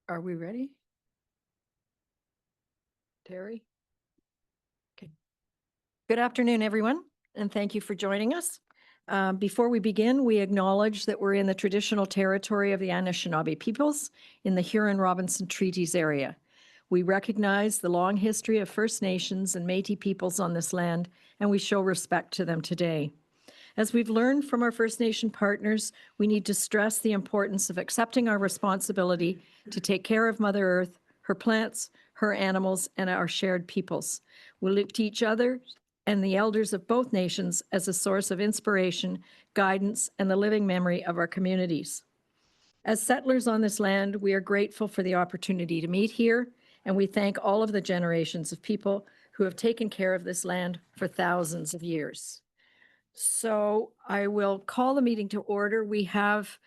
Are we ready? Terry? Okay. Good afternoon, everyone, and thank you for joining us. Before we begin, we acknowledge that we're in the traditional territory of the Anishinaabe peoples in the Huron-Robinson Treaties area. We recognize the long history of First Nations and Métis peoples on this land, and we show respect to them today. As we've learned from our First Nation partners, we need to stress the importance of accepting our responsibility to take care of Mother Earth, her plants, her animals, and our shared peoples. We look to each other and the elders of both nations as a source of inspiration, guidance, and the living memory of our communities. As settlers on this land, we are grateful for the opportunity to meet here, and we thank all of the generations of people who have taken care of this land for thousands of years. So I will call the meeting to order. We have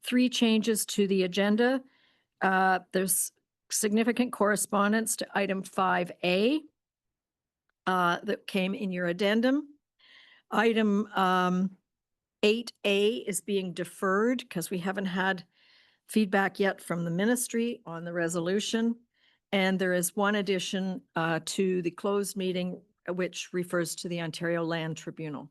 3 changes to the agenda. There's significant correspondence to item 5A that came in your addendum. Item 8A is being deferred because we haven't had feedback yet from the ministry on the resolution. And there is one addition to the closed meeting, which refers to the Ontario Land Tribunal.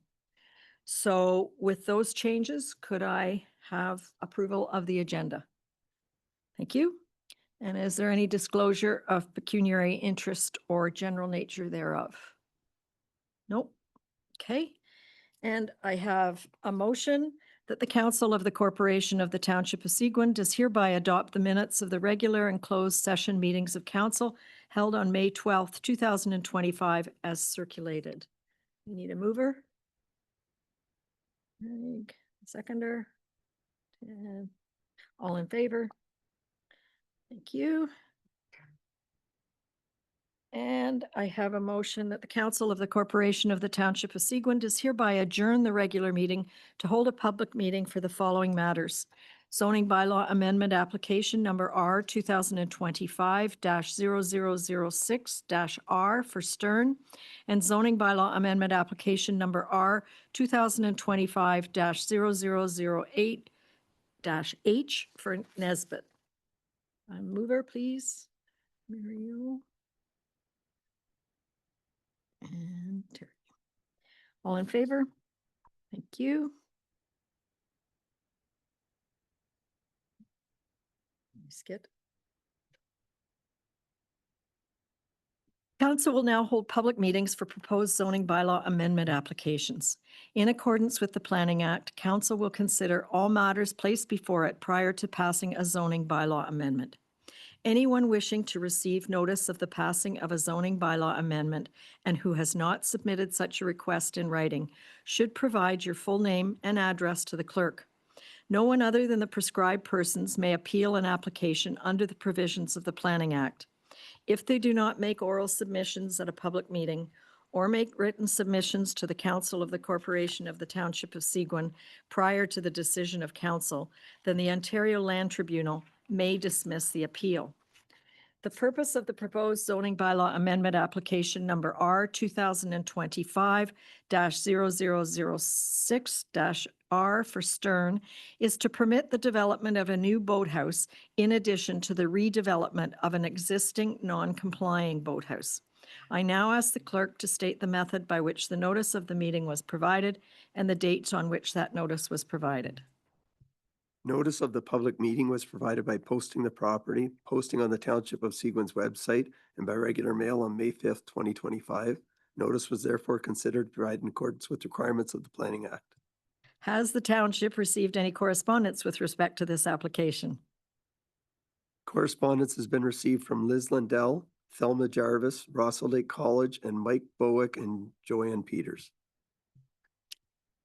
So with those changes, could I have approval of the agenda? Thank you. And is there any disclosure of pecuniary interest or general nature thereof? Nope. Okay. And I have a motion that the Council of the Corporation of the Township of Seguin does hereby adopt the minutes of the regular and closed session meetings of council held on May 12th, 2025 as circulated. We need a mover. Seconder. And all in favor? Thank you. And I have a motion that the Council of the Corporation of the Township of Seguin does hereby adjourn the regular meeting to hold a public meeting for the following matters. Zoning bylaw amendment application number R 2025-0006-R for Stern, and zoning bylaw amendment application number R 2025-0008-H for Nesbitt. Mover, please. Mario. And Terry. All in favor? Thank you. Skip. Council will now hold public meetings for proposed zoning bylaw amendment applications. In accordance with the Planning Act, Council will consider all matters placed before it prior to passing a zoning bylaw amendment. Anyone wishing to receive notice of the passing of a zoning bylaw amendment and who has not submitted such a request in writing should provide your full name and address to the clerk. No one other than the prescribed persons may appeal an application under the provisions of the Planning Act. If they do not make oral submissions at a public meeting or make written submissions to the Council of the Corporation of the Township of Seguin prior to the decision of Council, then the Ontario Land Tribunal may dismiss the appeal. The purpose of the proposed zoning bylaw amendment application number R 2025-0006-R for Stern is to permit the development of a new boathouse in addition to the redevelopment of an existing non-complying boathouse. I now ask the clerk to state the method by which the notice of the meeting was provided and the dates on which that notice was provided. Notice of the public meeting was provided by posting the property, posting on the Township of Seguin's website, and by regular mail on May 5th, 2025. Notice was therefore considered provided in accordance with requirements of the Planning Act. Has the township received any correspondence with respect to this application? Correspondence has been received from Liz Lindell, Thelma Jarvis, Rossell Lake College, and Mike Bowick and Joanne Peters.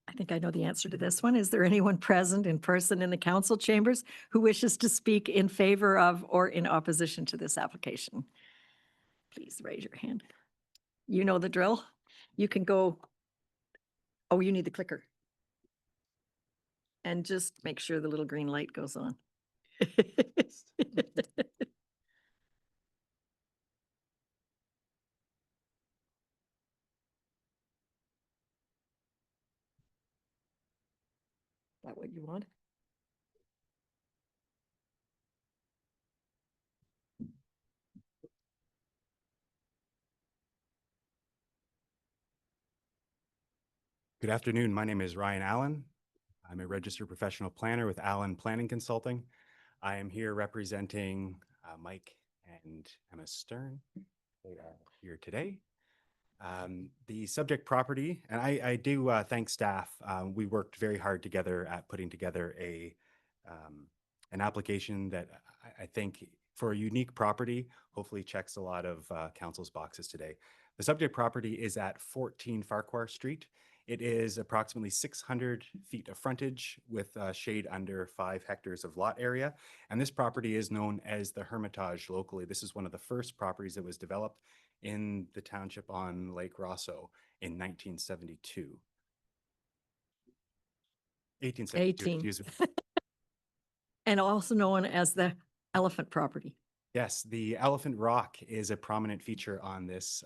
I think I know the answer to this one. Is there anyone present in person in the council chambers who wishes to speak in favor of or in opposition to this application? Please raise your hand. You know the drill. You can go. Oh, you need the clicker. And just make sure the little green light goes on. That what you want? Good afternoon. My name is Ryan Allen. I'm a registered professional planner with Allen Planning Consulting. I am here representing Mike and Emma Stern. They are here today. The subject property, and I do thank staff. We worked very hard together at putting together an application that I think for a unique property, hopefully checks a lot of council's boxes today. The subject property is at 14 Farquhar Street. It is approximately 600 feet of frontage with shade under 5 hectares of lot area. And this property is known as the Hermitage locally. This is one of the first properties that was developed in the township on Lake Rosso in 1972. 1872, 18. excuse me. And also known as the elephant property. Yes, the Elephant Rock is a prominent feature on this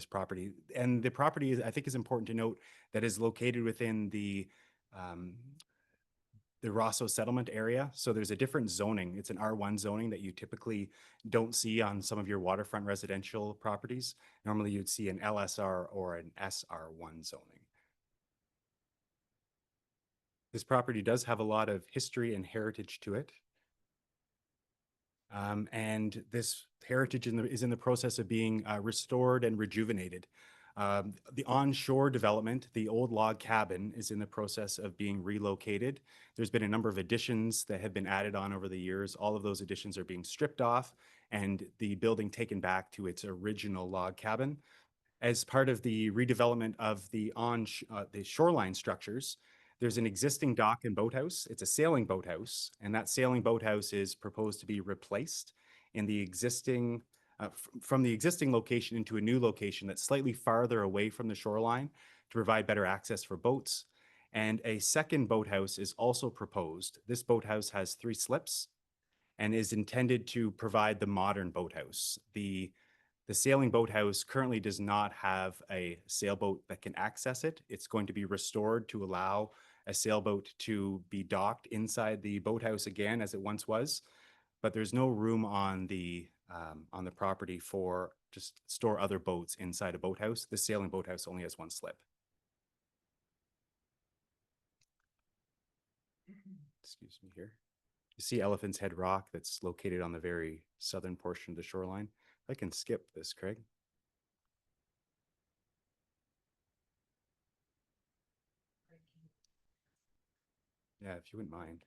property, and the property is, I think, is important to note that is located within the Rosso settlement area. So there's a different zoning. It's an R1 zoning that you typically don't see on some of your waterfront residential properties. Normally, you'd see an LSR or an SR1 zoning. This property does have a lot of history and heritage to it. And this heritage is in the process of being restored and rejuvenated. The onshore development, the old log cabin, is in the process of being relocated. There's been a number of additions that have been added on over the years. All of those additions are being stripped off and the building taken back to its original log cabin. As part of the redevelopment of the shoreline structures, there's an existing dock and boathouse. It's a sailing boathouse, and that sailing boathouse is proposed to be replaced in the existing from the existing location into a new location that's slightly farther away from the shoreline to provide better access for boats. And a second boathouse is also proposed. This boathouse has 3 slips and is intended to provide the modern boathouse. The sailing boathouse currently does not have a sailboat that can access it. It's going to be restored to allow a sailboat to be docked inside the boathouse again as it once was, but there's no room on the property for just store other boats inside a boathouse. The sailing boathouse only has 1 slip. Excuse me here. You see Elephant's Head Rock that's located on the very southern portion of the shoreline. I can skip this, Craig. Yeah, if you wouldn't mind.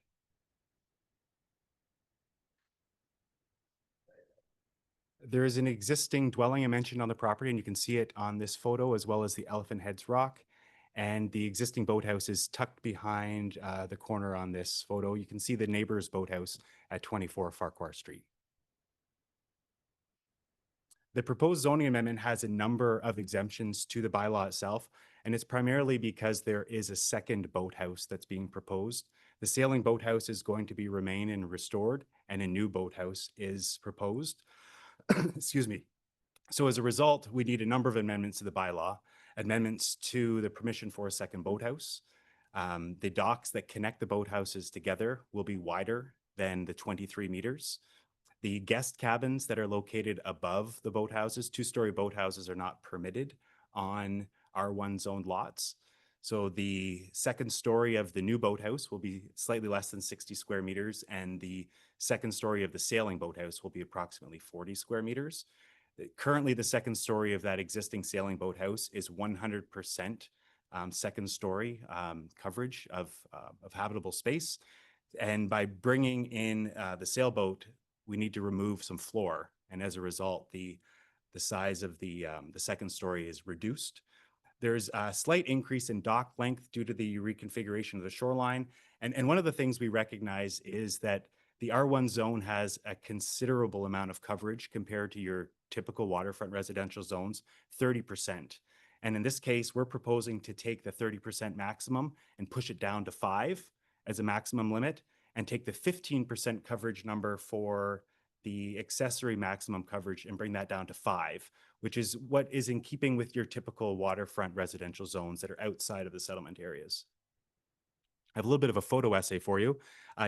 There is an existing dwelling I mentioned on the property, and you can see it on this photo as well as the Elephant Heads Rock. And the existing boathouse is tucked behind the corner on this photo. You can see the neighbor's boathouse at 24 Farquhar Street. The proposed zoning amendment has a number of exemptions to the bylaw itself, and it's primarily because there is a second boathouse that's being proposed. The sailing boathouse is going to be remain and restored, and a new boathouse is proposed. Excuse me. So as a result, we need a number of amendments to the bylaw, amendments to the permission for a second boathouse. The docks that connect the boathouses together will be wider than the 23 meters. The guest cabins that are located above the boathouses, 2-story boathouses, are not permitted on R1 zoned lots. So the second story of the new boathouse will be slightly less than 60 square meters, and the second story of the sailing boathouse will be approximately 40 square meters. Currently, the second story of that existing sailing boathouse is 100% second story coverage of habitable space. And by bringing in the sailboat, we need to remove some floor. And as a result, the size of the second story is reduced. There's a slight increase in dock length due to the reconfiguration of the shoreline. And one of the things we recognize is that the R1 zone has a considerable amount of coverage compared to your typical waterfront residential zones, 30%. And in this case, we're proposing to take the 30% maximum and push it down to 5 as a maximum limit, and take the 15% coverage number for the accessory maximum coverage and bring that down to 5, which is what is in keeping with your typical waterfront residential zones that are outside of the settlement areas. I have a little bit of a photo essay for you.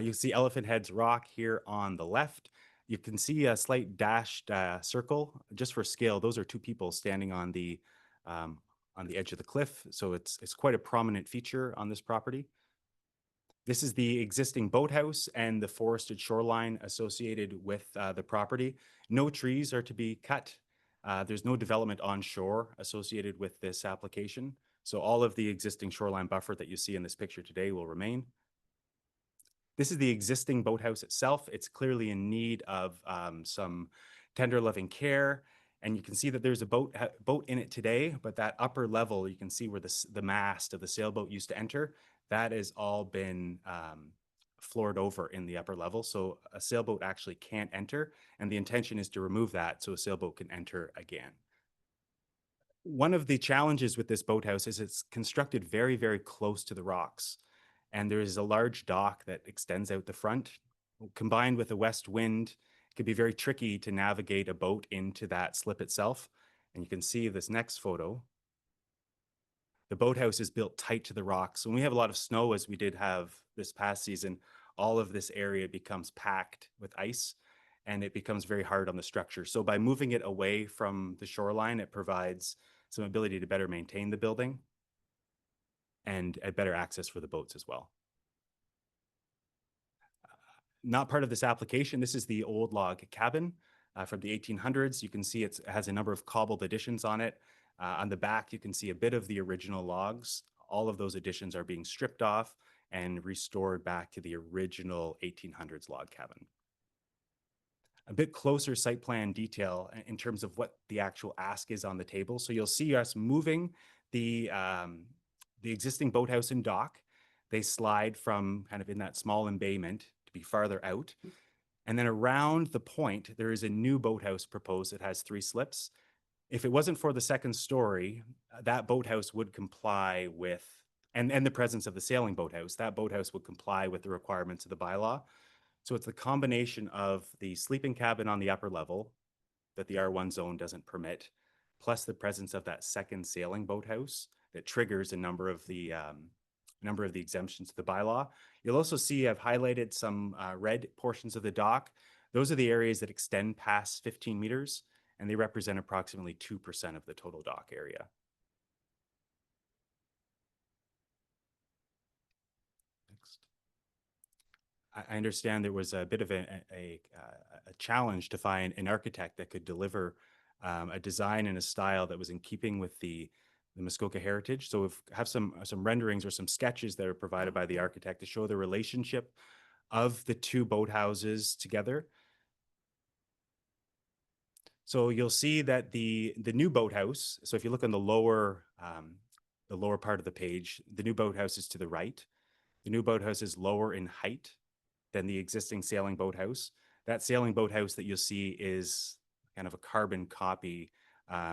You see Elephant Heads Rock here on the left. You can see a slight dashed circle just for scale. Those are 2 people standing on the on the edge of the cliff. So it's quite a prominent feature on this property. This is the existing boathouse and the forested shoreline associated with the property. No trees are to be cut. There's no development on shore associated with this application. So all of the existing shoreline buffer that you see in this picture today will remain. This is the existing boathouse itself. It's clearly in need of some tender loving care. And you can see that there's a boat in it today, but that upper level, you can see where the mast of the sailboat used to enter. That has all been floored over in the upper level. So a sailboat actually can't enter. And the intention is to remove that so a sailboat can enter again. One of the challenges with this boathouse is it's constructed very, very close to the rocks. And there is a large dock that extends out the front. Combined with a west wind, it can be very tricky to navigate a boat into that slip itself. And you can see this next photo. The boathouse is built tight to the rocks. When we have a lot of snow, as we did have this past season, all of this area becomes packed with ice and it becomes very hard on the structure. So by moving it away from the shoreline, it provides some ability to better maintain the building and a better access for the boats as well. Not part of this application, this is the old log cabin from the 1800s. You can see it has a number of cobbled additions on it. On the back, you can see a bit of the original logs. All of those additions are being stripped off and restored back to the original 1800s log cabin. A bit closer site plan detail in terms of what the actual ask is on the table. So you'll see us moving the existing boathouse and dock. They slide from kind of in that small embayment to be farther out. And then around the point, there is a new boathouse proposed that has 3 slips. If it wasn't for the second story, that boathouse would comply with, and the presence of the sailing boathouse, that boathouse would comply with the requirements of the bylaw. So it's the combination of the sleeping cabin on the upper level that the R1 zone doesn't permit, plus the presence of that second sailing boathouse that triggers a number of the exemptions to the bylaw. You'll also see I've highlighted some red portions of the dock. Those are the areas that extend past 15 meters, and they represent approximately 2% of the total dock area. Next. I understand there was a bit of a challenge to find an architect that could deliver a design and a style that was in keeping with the Muskoka heritage. So we have some renderings or some sketches that are provided by the architect to show the relationship of the 2 boathouses together. So you'll see that the new boathouse, so if you look on the lower part of the page, the new boathouse is to the right. The new boathouse is lower in height than the existing sailing boathouse. That sailing boathouse that you'll see is kind of a carbon copy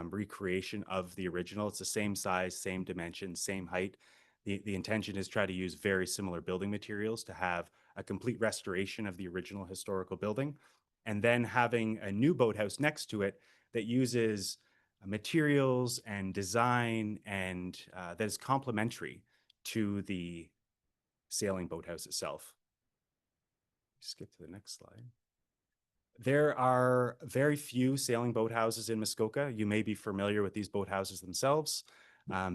recreation of the original. It's the same size, same dimensions, same height. The intention is to try to use very similar building materials to have a complete restoration of the original historical building, and then having a new boathouse next to it that uses materials and design and that is complementary to the sailing boathouse itself. Skip to the next slide. There are very few sailing boathouses in Muskoka. You may be familiar with these boathouses themselves.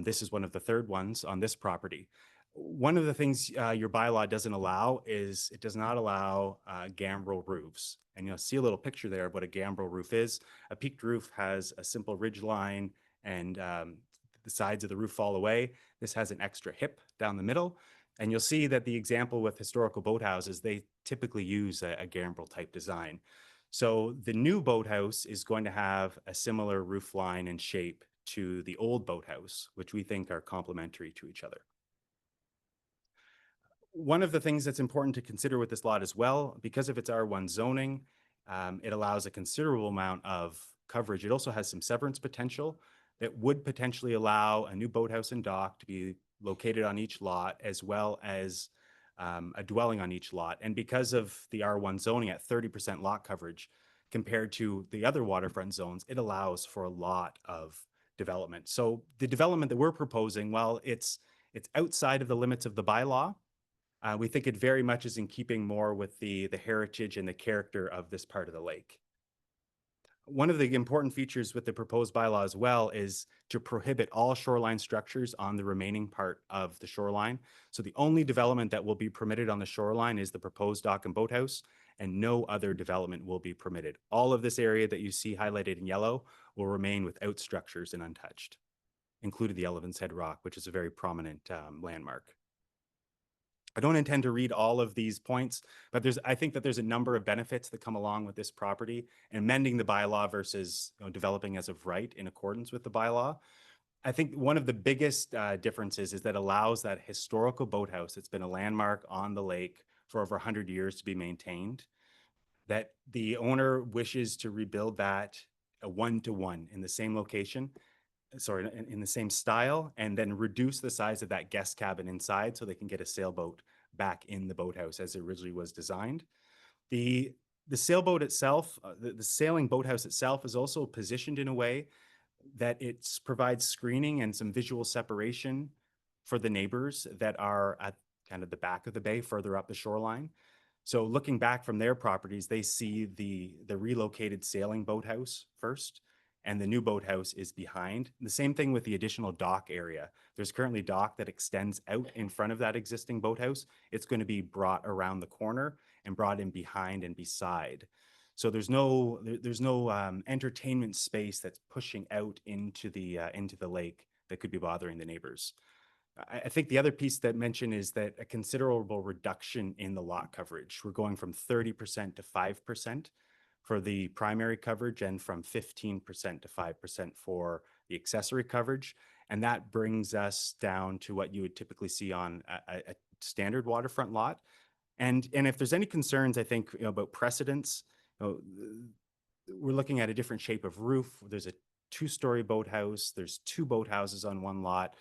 This is one of the 3rd ones on this property. One of the things your bylaw doesn't allow is it does not allow gambrel roofs. And you'll see a little picture there of what a gambrel roof is. A peaked roof has a simple ridge line and the sides of the roof fall away. This has an extra hip down the middle. And you'll see that the example with historical boathouses, they typically use a gambrel type design. So the new boathouse is going to have a similar roof line and shape to the old boathouse, which we think are complementary to each other. One of the things that's important to consider with this lot as well, because of its R1 zoning, it allows a considerable amount of coverage. It also has some severance potential that would potentially allow a new boathouse and dock to be located on each lot, as well as a dwelling on each lot. And because of the R1 zoning at 30% lot coverage compared to the other waterfront zones, it allows for a lot of development. So the development that we're proposing, while it's outside of the limits of the bylaw, we think it very much is in keeping more with the heritage and the character of this part of the lake. One of the important features with the proposed bylaw as well is to prohibit all shoreline structures on the remaining part of the shoreline. So the only development that will be permitted on the shoreline is the proposed dock and boathouse, and no other development will be permitted. All of this area that you see highlighted in yellow will remain without structures and untouched, including the Elephant's Head Rock, which is a very prominent landmark. I don't intend to read all of these points, but I think that there's a number of benefits that come along with this property, and amending the bylaw versus developing as of right in accordance with the bylaw. I think one of the biggest differences is that allows that historical boathouse that's been a landmark on the lake for over 100 years to be maintained, that the owner wishes to rebuild that a one-to-one in the same location, sorry, in the same style, and then reduce the size of that guest cabin inside so they can get a sailboat back in the boathouse as it originally was designed. The sailboat itself, the sailing boathouse itself is also positioned in a way that it provides screening and some visual separation for the neighbors that are at kind of the back of the bay further up the shoreline. So looking back from their properties, they see the relocated sailing boathouse first, and the new boathouse is behind. The same thing with the additional dock area. There's currently dock that extends out in front of that existing boathouse. It's going to be brought around the corner and brought in behind and beside. So there's no entertainment space that's pushing out into the lake that could be bothering the neighbors. I think the other piece that mentioned is that a considerable reduction in the lot coverage. We're going from 30% to 5% for the primary coverage and from 15% to 5% for the accessory coverage. And that brings us down to what you would typically see on a standard waterfront lot. And if there's any concerns, I think, about precedence, we're looking at a different shape of roof. There's a 2-story boathouse. There's 2 boathouses on one lot.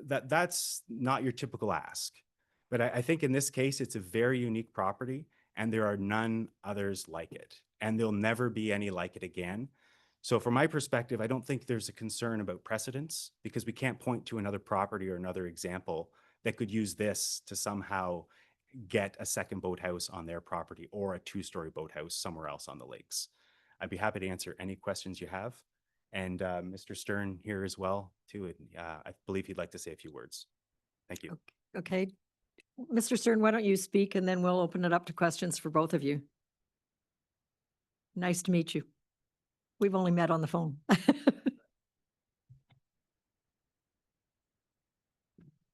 That's not your typical ask. But I think in this case, it's a very unique property, and there are none others like it. And there'll never be any like it again. So from my perspective, I don't think there's a concern about precedence, because we can't point to another property or another example that could use this to somehow get a second boathouse on their property or a 2-story boathouse somewhere else on the lakes. I'd be happy to answer any questions you have. And Mr. Stern here as well, too. I believe he'd like to say a few words. Thank you. Okay. Mr. Stern, why don't you speak, and then we'll open it up to questions for both of you. Nice to meet you. We've only met on the phone.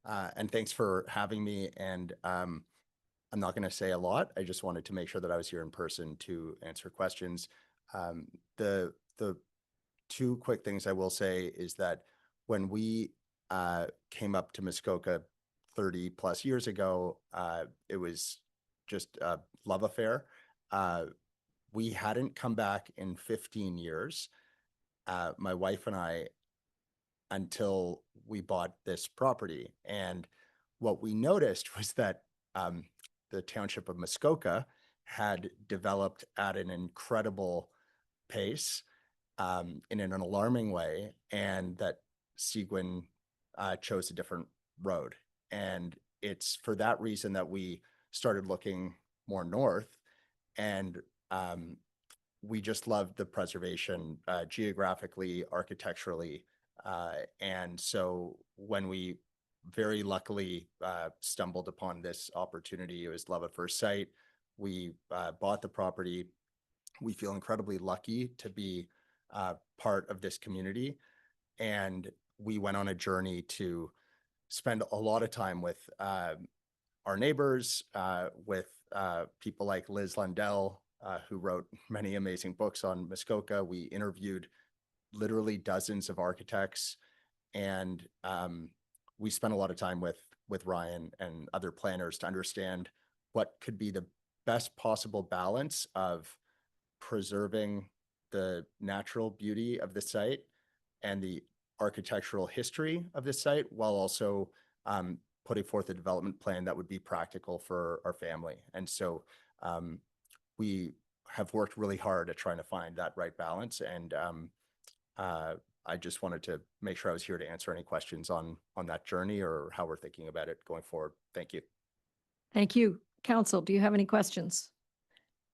And thanks for having me. And I'm not going to say a lot. I just wanted to make sure that I was here in person to answer questions. The 2 quick things I will say is that when we came up to Muskoka 30 plus years ago, it was just a love affair. We hadn't come back in 15 years, my wife and I, until we bought this property. And what we noticed was that the township of Muskoka had developed at an incredible pace, in an alarming way, and that Seguin chose a different road. And it's for that reason that we started looking more north, and we just loved the preservation geographically, architecturally. And so when we very luckily stumbled upon this opportunity, it was love at first sight. We bought the property. We feel incredibly lucky to be part of this community. And we went on a journey to spend a lot of time with our neighbors, with people like Liz Lundell, who wrote many amazing books on Muskoka. We interviewed literally dozens of architects, and we spent a lot of time with Ryan and other planners to understand what could be the best possible balance of preserving the natural beauty of the site and the architectural history of the site, while also putting forth a development plan that would be practical for our family. And so we have worked really hard at trying to find that right balance. And I just wanted to make sure I was here to answer any questions on that journey or how we're thinking about it going forward. Thank you. Thank you. Council, do you have any questions?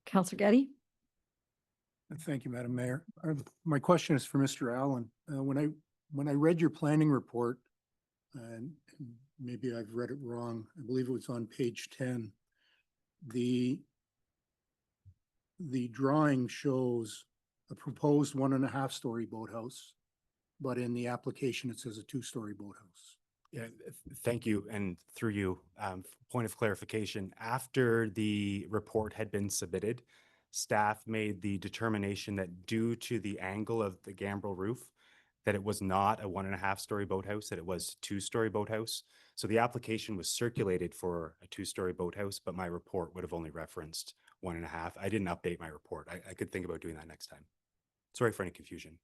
Councillor Getty? Thank you, Madam Mayor. My question is for Mr. Allen. When I read your planning report, and maybe I've read it wrong, I believe it was on page 10. The drawing shows a proposed 1.5-story boathouse, but in the application, it says a 2-story boathouse. Yeah, thank you. And through you, point of clarification, after the report had been submitted, staff made the determination that due to the angle of the gambrel roof, that it was not a 1.5-story boathouse, that it was 2-story boathouse. So the application was circulated for a 2-story boathouse, but my report would have only referenced 1.5. I didn't update my report. I could think about doing that next time. Sorry for any confusion.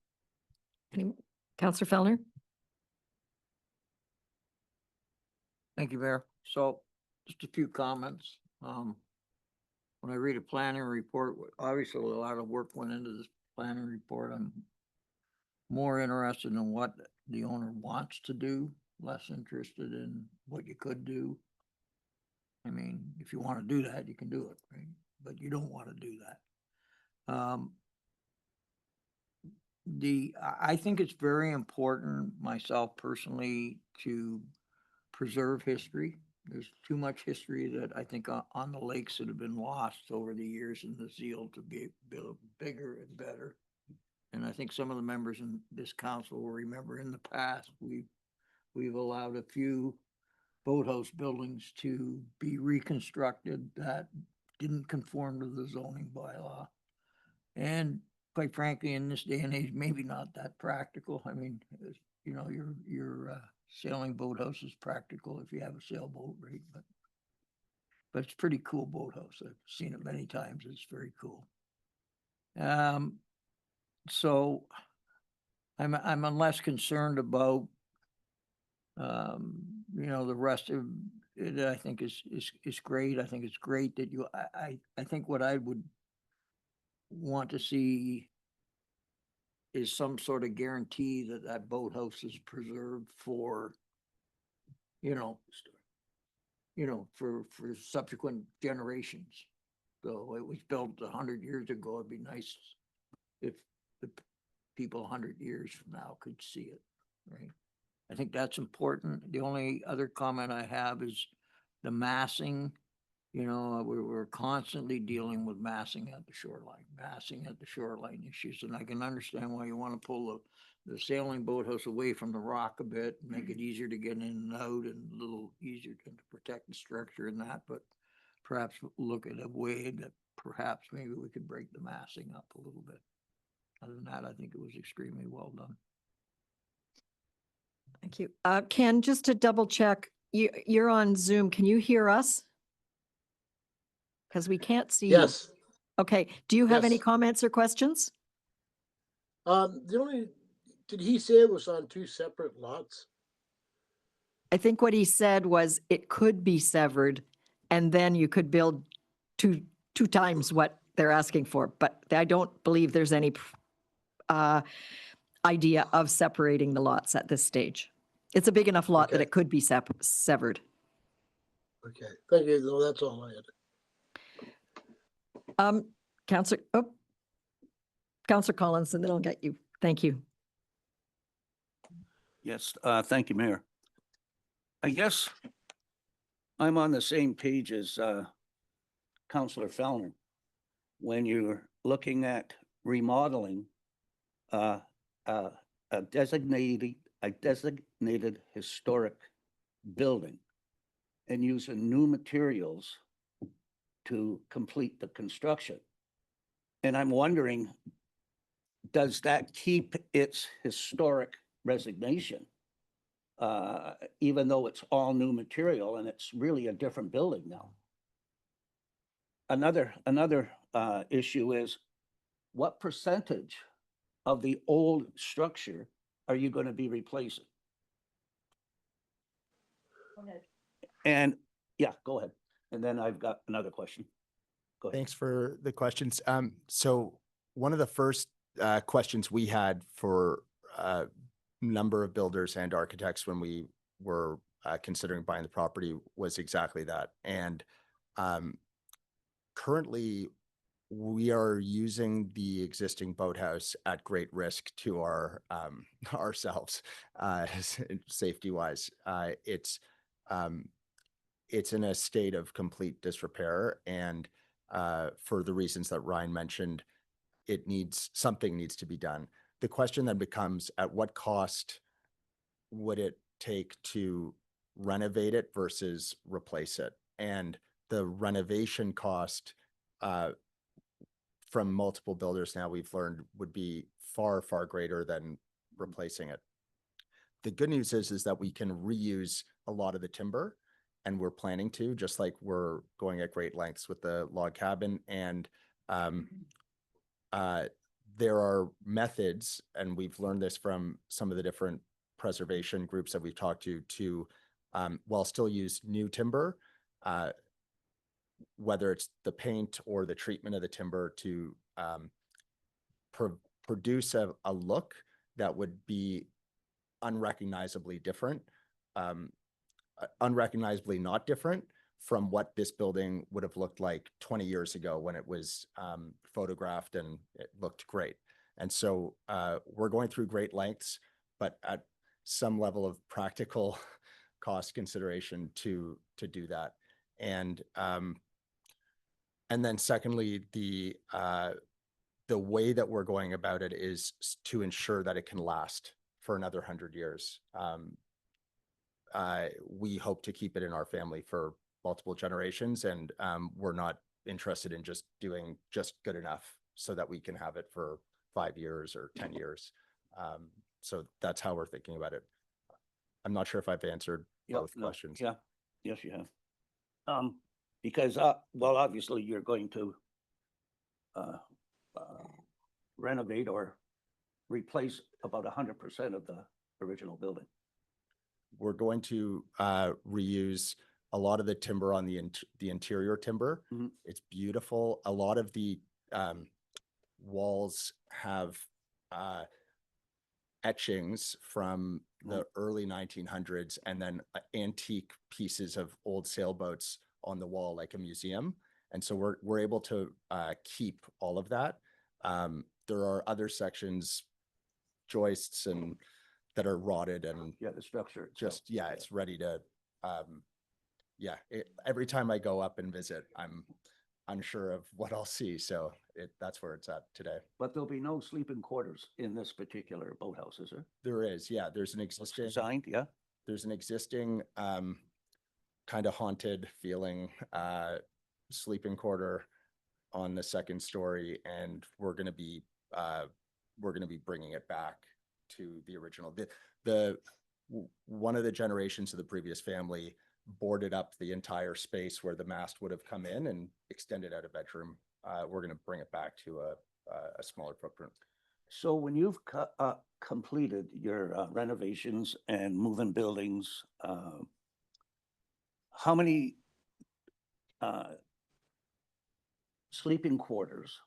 Councillor Fellner? Thank you, Mayor. So just a few comments. When I read a planning report, obviously a lot of work went into this planning report. I'm more interested in what the owner wants to do, less interested in what you could do. I mean, if you want to do that, you can do it, right? But you don't want to do that. I think it's very important, myself personally, to preserve history. There's too much history that I think on the lakes that have been lost over the years in the zeal to build bigger and better. And I think some of the members in this council will remember in the past, we've allowed a few boathouse buildings to be reconstructed that didn't conform to the zoning bylaw. And quite frankly, in this day and age, maybe not that practical. I mean, you know, your sailing boathouse is practical if you have a sailboat, right? But it's a pretty cool boathouse. I've seen it many times. It's very cool. So I'm less concerned about you know, the rest of it. I think is great. I think it's great that you. I think what I would want to see is some sort of guarantee that that boathouse is preserved for, you know, for subsequent generations. So it was built 100 years ago. It'd be nice if the people 100 years from now could see it, right? I think that's important. The only other comment I have is the massing. You know, we're constantly dealing with massing at the shoreline issues. And I can understand why you want to pull the sailing boathouse away from the rock a bit, make it easier to get in and out and a little easier to protect the structure and that, but perhaps look at a way that perhaps maybe we could break the massing up a little bit. Other than that, I think it was extremely well done. Thank you. Ken, just to double check, you're on Zoom. Can you hear us? Because we can't see you. Yes. Okay. Do you have any Yes. comments or questions? Did he say it was on 2 separate lots? I think what he said was it could be severed and then you could build two times what they're asking for. But I don't believe there's any idea of separating the lots at this stage. It's a big enough lot that Okay. it could be severed. Okay, thank you. No, that's all I had. Councillor Collins, and then I'll get you. Thank you. Yes, thank you, Mayor. I guess I'm on the same page as Councillor Fellner. When you're looking at remodeling a designated historic building and using new materials to complete the construction. And I'm wondering, does that keep its historic resignation? Even though it's all new material and it's really a different building now. Another issue is, what percentage of the old structure are you going to be replacing? Go ahead. And yeah, go ahead. And then I've got another question. Go ahead. Thanks for the questions. So one of the first questions we had for a number of builders and architects when we were considering buying the property was exactly that. And currently, We are using the existing boathouse at great risk to our ourselves, safety wise. It's in a state of complete disrepair, and for the reasons that Ryan mentioned, something needs to be done. The question then becomes, at what cost would it take to renovate it versus replace it? And the renovation cost, from multiple builders now we've learned, would be far, far greater than replacing it. The good news is that we can reuse a lot of the timber, and we're planning to, just like we're going at great lengths with the log cabin. And there are methods, and we've learned this from some of the different preservation groups that we've talked to while still use new timber, whether it's the paint or the treatment of the timber, to produce a look that would be unrecognizably different, unrecognizably not different from what this building would have looked like 20 years ago when it was photographed and it looked great. And so we're going through great lengths, but at some level of practical cost consideration to do that. And then secondly, the way that we're going about it is to ensure that it can last for another 100 years. We hope to keep it in our family for multiple generations, and we're not interested in just doing just good enough so that we can have it for 5 years or 10 years. So that's how we're thinking about it. I'm not sure if I've answered both questions. Yeah, yes, you have. Because, well, obviously you're going to renovate or replace about 100% of the original building. We're going to reuse a lot of the timber on the interior timber. Mm-hmm. It's beautiful. A lot of the walls have etchings from the early 1900s, and then antique pieces of old sailboats on the wall, like a museum. And so we're able to keep all of that. There are other sections, joists and that are rotted, and the structure just, it's ready to, every time I go up and visit, I'm unsure of what I'll see. So that's where it's at today. But there'll be no sleeping quarters in this particular boathouse, is there? There is, there's an existing, Designed, there's an existing kind of haunted feeling sleeping quarter on the second story, and we're going to be bringing it back to the original. One of the generations of the previous family boarded up the entire space where the mast would have come in and extended out a bedroom. We're going to bring it back to a smaller footprint. So when you've completed your renovations and moving buildings, how many sleeping quarters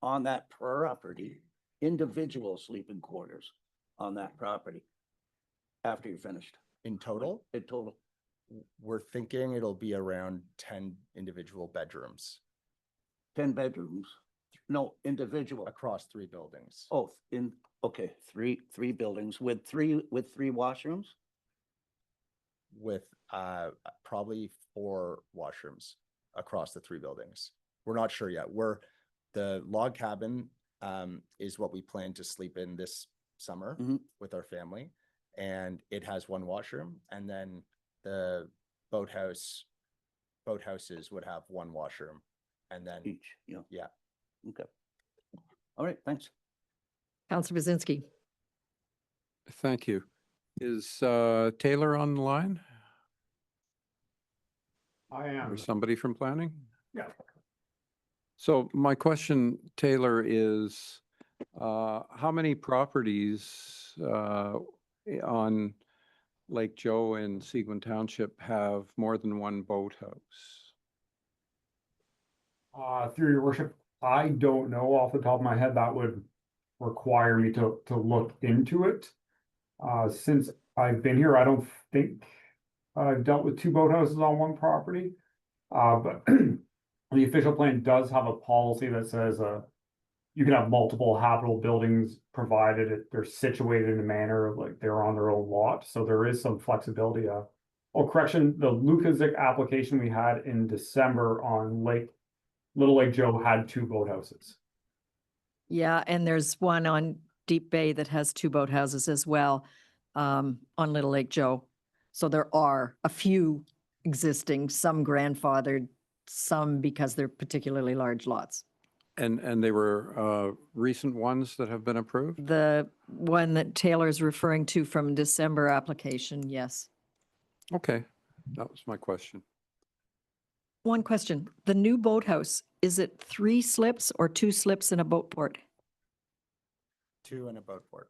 on that property, individual sleeping quarters on that property after you're finished? In total? In total. We're thinking it'll be around 10 individual bedrooms. 10 bedrooms? No, individual. Across 3 buildings. Oh, okay, three buildings with three washrooms? With probably 4 washrooms across the 3 buildings. We're not sure yet. The log cabin is what we plan to sleep in this summer with our family, and it has 1 washroom, and then the boathouses would have 1 washroom, and then Each, yeah. Okay. All right, thanks. Councillor Bazinski. Thank you. Is Taylor on the line? I am. Or somebody from planning? Yeah. So my question, Taylor, is how many properties on Lake Joe and Seguin Township have more than 1 boathouse? Through your worship, I don't know off the top of my head. That would require me to look into it. Since I've been here, I don't think I've dealt with 2 boathouses on one property. But the official plan does have a policy that says, you can have multiple habitable buildings provided they're situated in a manner like they're on their own lot. So there is some flexibility. Oh, correction, the Lukazik application we had in December on Little Lake Joe had 2 boathouses. Yeah, and there's one on Deep Bay that has 2 boathouses as well, on Little Lake Joe. So there are a few existing, some grandfathered, some because they're particularly large lots. And they were recent ones that have been approved? The one that Taylor's referring to from December application, yes. Okay, that was my question. One question, the new boathouse, is it 3 slips or 2 slips and a boat port? 2 and a boat port.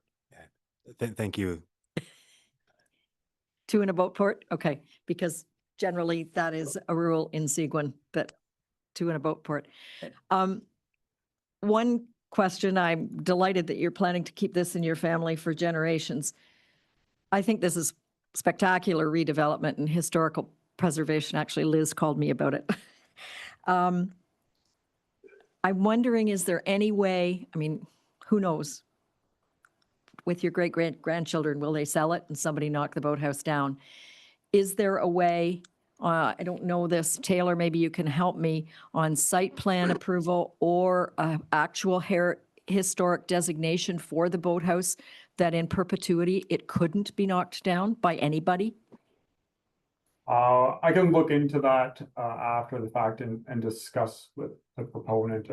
Thank you. 2 and a boat port? Okay, because generally that is a rule in Seguin, that 2 and a boat port. One question, I'm delighted that you're planning to keep this in your family for generations. I think this is spectacular redevelopment and historical preservation. Actually, Liz called me about it. I'm wondering, is there any way, I mean, who knows? With your grandchildren, will they sell it and somebody knock the boathouse down? Is there a way, I don't know this, Taylor, maybe you can help me, on site plan approval or actual historic designation for the boathouse, that in perpetuity it couldn't be knocked down by anybody? I can look into that after the fact and discuss with the proponent.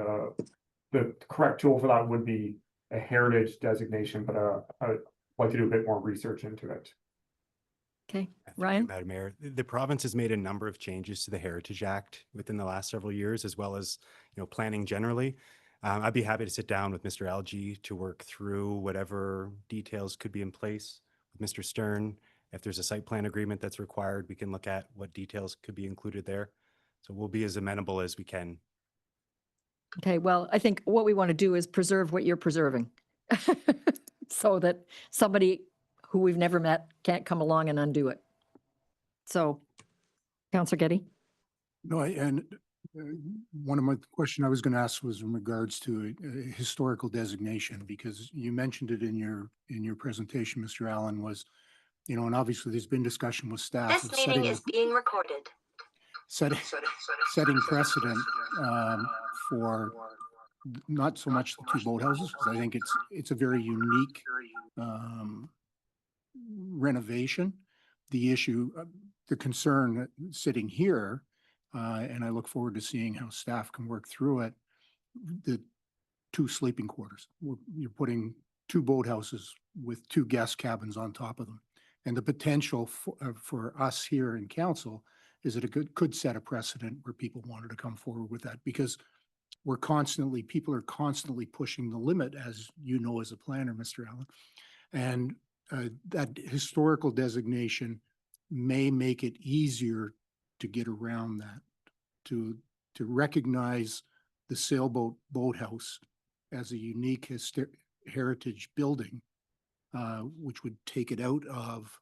The correct tool for that would be a heritage designation, but I'd like to do a bit more research into it. Okay, Thank you, Ryan? Madam Mayor, the province has made a number of changes to the Heritage Act within the last several years, as well as, planning generally. I'd be happy to sit down with Mr. Algie to work through whatever details could be in place with Mr. Stern. If there's a site plan agreement that's required, we can look at what details could be included there. So we'll be as amenable as we can. Okay, well, I think what we want to do is preserve what you're preserving. So that somebody who we've never met can't come along and undo it. So, Councillor Getty? No, one of my question I was going to ask was in regards to a historical designation, because you mentioned it in your presentation, Mr. Allen, was, and obviously there's been discussion with staff. This meeting is being recorded. Setting precedent for not so much the 2 boathouses, because I think it's a very unique renovation. The issue, the concern sitting here, and I look forward to seeing how staff can work through it, the 2 sleeping quarters. You're putting 2 boathouses with 2 guest cabins on top of them. And the potential for us here in council is that it could set a precedent where people wanted to come forward with that, because people are constantly pushing the limit, as you know, as a planner, Mr. Allen. And that historical designation may make it easier to get around that, to recognize the sailboat boathouse as a unique heritage building, which would take it out of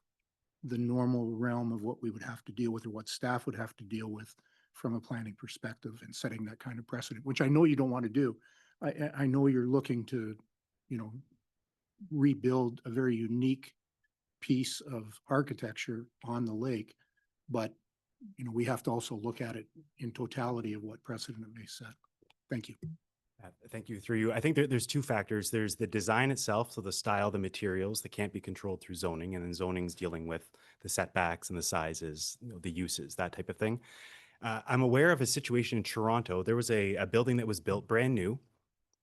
the normal realm of what we would have to deal with, or what staff would have to deal with from a planning perspective, and setting that kind of precedent, which I know you don't want to do. I know you're looking to, rebuild a very unique piece of architecture on the lake, but we have to also look at it in totality of what precedent it may set. Thank you. Thank you. Through you, I think there's 2 factors. There's the design itself, so the style, the materials that can't be controlled through zoning, and then zoning's dealing with the setbacks and the sizes, the uses, that type of thing. I'm aware of a situation in Toronto. There was a building that was built brand new,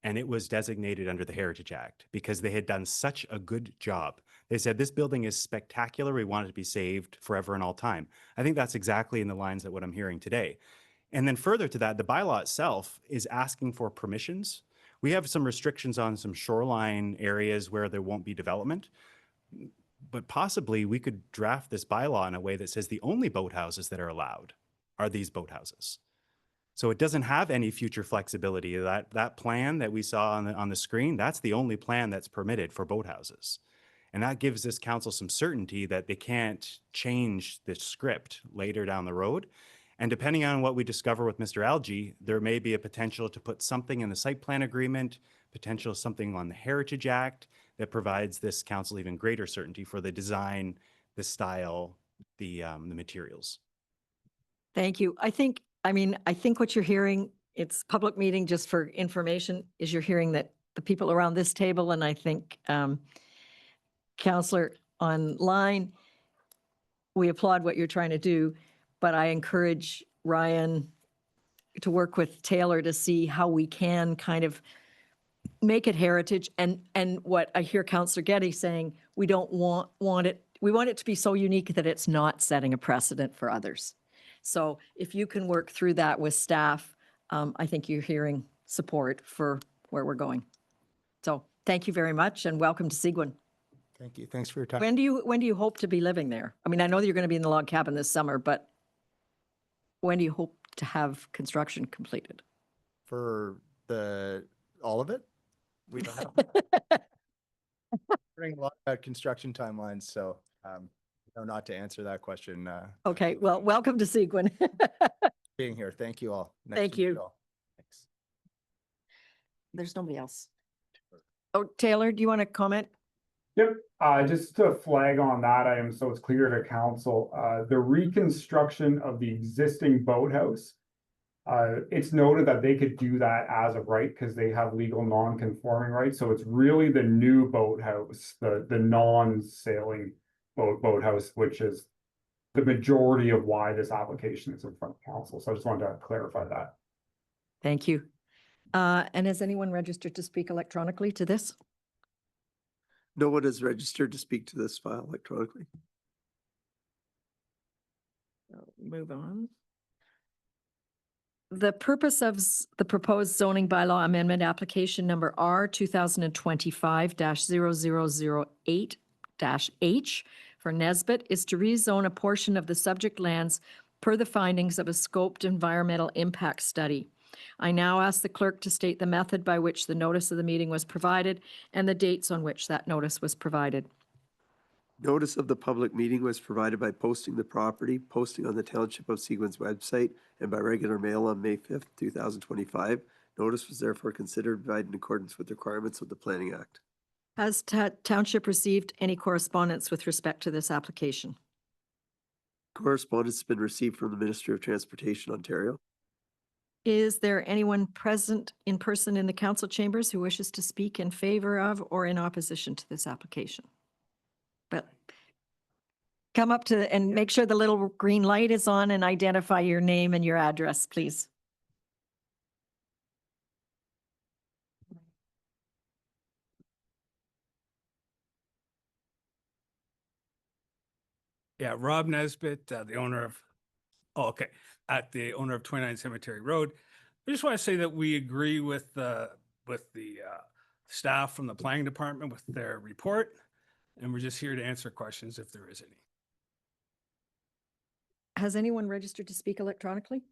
and it was designated under the Heritage Act because they had done such a good job. They said, this building is spectacular. We want it to be saved forever and all time. I think that's exactly in the lines of what I'm hearing today. And then further to that, the bylaw itself is asking for permissions. We have some restrictions on some shoreline areas where there won't be development, but possibly we could draft this bylaw in a way that says the only boathouses that are allowed are these boathouses. So it doesn't have any future flexibility. That plan that we saw on the screen, that's the only plan that's permitted for boathouses. And that gives this council some certainty that they can't change the script later down the road. And depending on what we discover with Mr. Algie, there may be a potential to put something in the site plan agreement, potential something on the Heritage Act that provides this council even greater certainty for the design, the style, the materials. Thank you. I think what you're hearing, it's public meeting just for information, is you're hearing that the people around this table, and I think Counselor online, we applaud what you're trying to do, but I encourage Ryan to work with Taylor to see how we can kind of make it heritage. And what I hear Counselor Getty saying, we don't want it, we want it to be so unique that it's not setting a precedent for others. So if you can work through that with staff, I think you're hearing support for where we're going. So thank you very much and welcome to Seguin. Thank you. Thanks for your time. When do you hope to be living there? I mean, I know that you're going to be in the log cabin this summer, but when do you hope to have construction completed? For all of it? We don't have hearing a lot about construction timelines, so no, not to answer that question. Okay, well, welcome to Seguin. Being here. Thank you all. Nice Thank to meet you. all. Thanks. There's nobody else. Oh, Taylor, do you want to comment? Yep, just to flag on that item, so it's clear to council, the reconstruction of the existing boathouse. It's noted that they could do that as of right because they have legal non-conforming rights. So it's really the new boathouse, the non-sailing boathouse, which is the majority of why this application is in front of council. So I just wanted to clarify that. Thank you. And has anyone registered to speak electronically to this? No one is registered to speak to this file electronically. Move on. The purpose of the proposed zoning bylaw amendment application number R 2025-0008-H for Nesbitt is to rezone a portion of the subject lands per the findings of a scoped environmental impact study. I now ask the clerk to state the method by which the notice of the meeting was provided and the dates on which that notice was provided. Notice of the public meeting was provided by posting the property, posting on the Township of Seguin's website, and by regular mail on May 5th, 2025. Notice was therefore considered provided in accordance with the requirements of the Planning Act. Has Township received any correspondence with respect to this application? Correspondence has been received from the Ministry of Transportation, Ontario. Is there anyone present in person in the council chambers who wishes to speak in favor of or in opposition to this application? But come up to and make sure the little green light is on and identify your name and your address, please. Yeah, Rob Nesbitt, the owner of, the owner of 29 Cemetery Road. I just want to say that we agree with the staff from the planning department with their report, and we're just here to answer questions if there is any. Has anyone registered to speak electronically?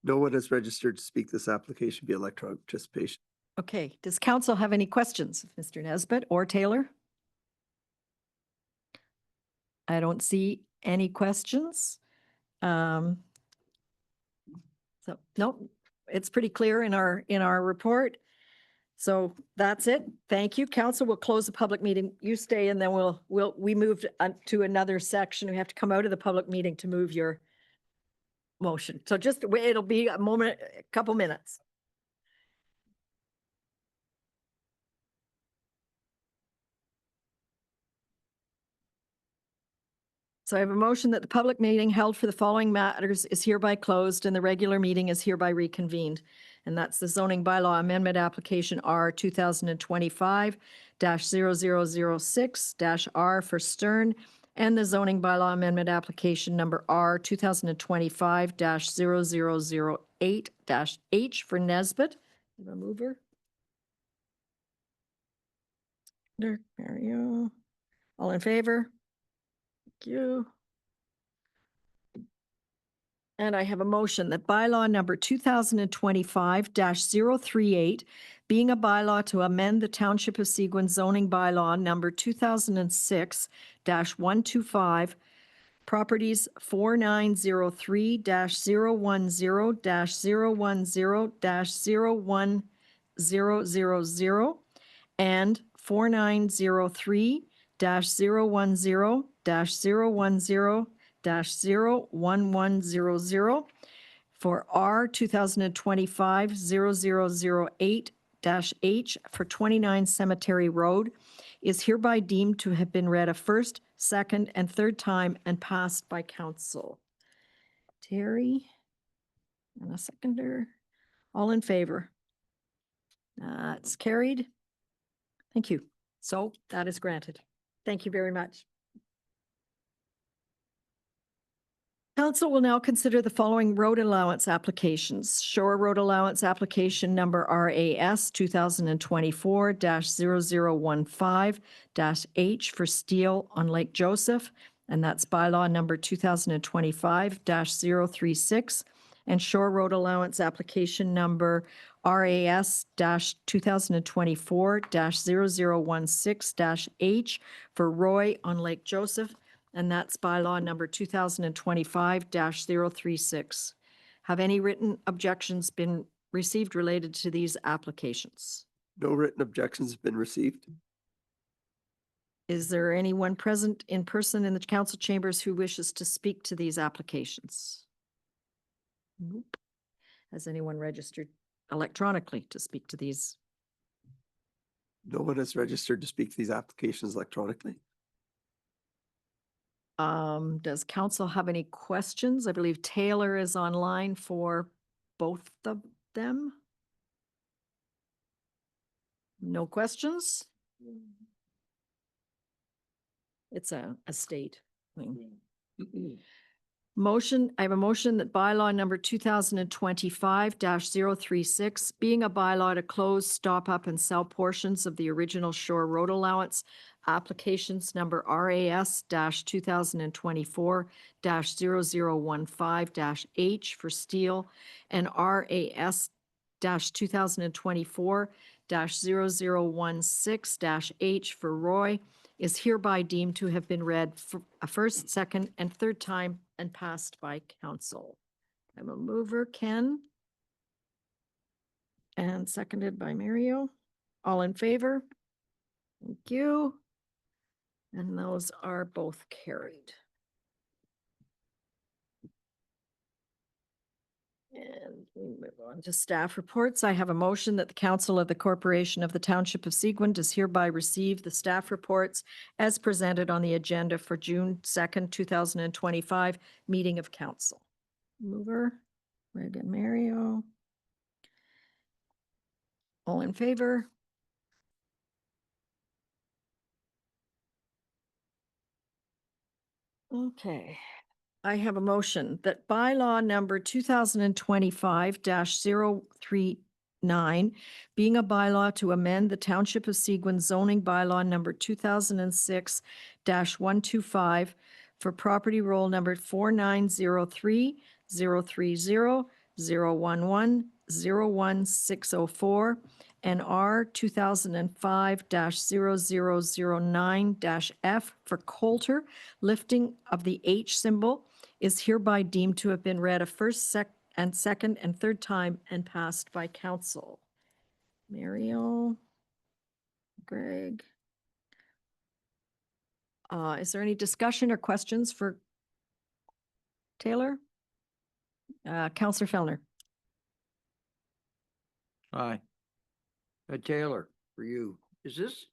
No one is registered to speak this application via electronic participation. Okay, does council have any questions of Mr. Nesbitt or Taylor? I don't see any questions. So, nope, it's pretty clear in our report. So that's it. Thank you. Council will close the public meeting. You stay and then we moved to another section. We have to come out of the public meeting to move your motion. So just, it'll be a moment, a couple minutes. So I have a motion that the public meeting held for the following matters is hereby closed and the regular meeting is hereby reconvened. And that's the zoning bylaw amendment application R 2025-0006-R for Stern and the zoning bylaw amendment application number R 2025-0008-H for Nesbitt. The mover. There we go. All in favor? Thank you. And I have a motion that bylaw number 2025-038, being a bylaw to amend the Township of Seguin zoning bylaw number 2006-125 properties 4903-010-010-01000 and 4903-010-010-01100 for R 2025-0008-H for 29 Cemetery Road is hereby deemed to have been read a first, second, and third time and passed by council. Terry and a seconder. All in favor? It's carried. Thank you. So that is granted. Thank you very much. Council will now consider the following road allowance applications. Shore Road Allowance Application Number RAS 2024-0015-H for Steel on Lake Joseph, and that's bylaw number 2025-036. And Shore Road Allowance Application Number RAS-2024-0016-H for Roy on Lake Joseph, and that's bylaw number 2025-036. Have any written objections been received related to these applications? No written objections have been received. Is there anyone present in person in the council chambers who wishes to speak to these applications? Nope. Has anyone registered electronically to speak to these? No one has registered to speak to these applications electronically. Does council have any questions? I believe Taylor is online for both of them. No questions? It's a state thing. Motion, I have a motion that bylaw number 2025-036, being a bylaw to close, stop up, and sell portions of the original Shore Road Allowance applications number RAS-2024-0015-H for Steel and RAS-2024-0016-H for Roy is hereby deemed to have been read for a first, second, and third time and passed by council. I'm a mover, Ken. And seconded by Mario. All in favor? Thank you. And those are both carried. And we move on to staff reports. I have a motion that the Council of the Corporation of the Township of Seguin does hereby receive the staff reports as presented on the agenda for June 2nd, 2025 meeting of council. Mover, Greg and Mario. All in favor? Okay. I have a motion that bylaw number 2025-039, being a bylaw to amend the Township of Seguin zoning bylaw number 2006-125 for property roll number 4903-030-011-01604 and R 2005-0009-F for Coulter, lifting of the H symbol is hereby deemed to have been read a first, second, and third time and passed by council. Mario, Greg. Is there any discussion or questions for Taylor? Councillor Fellner. Aye. Taylor, for you, is this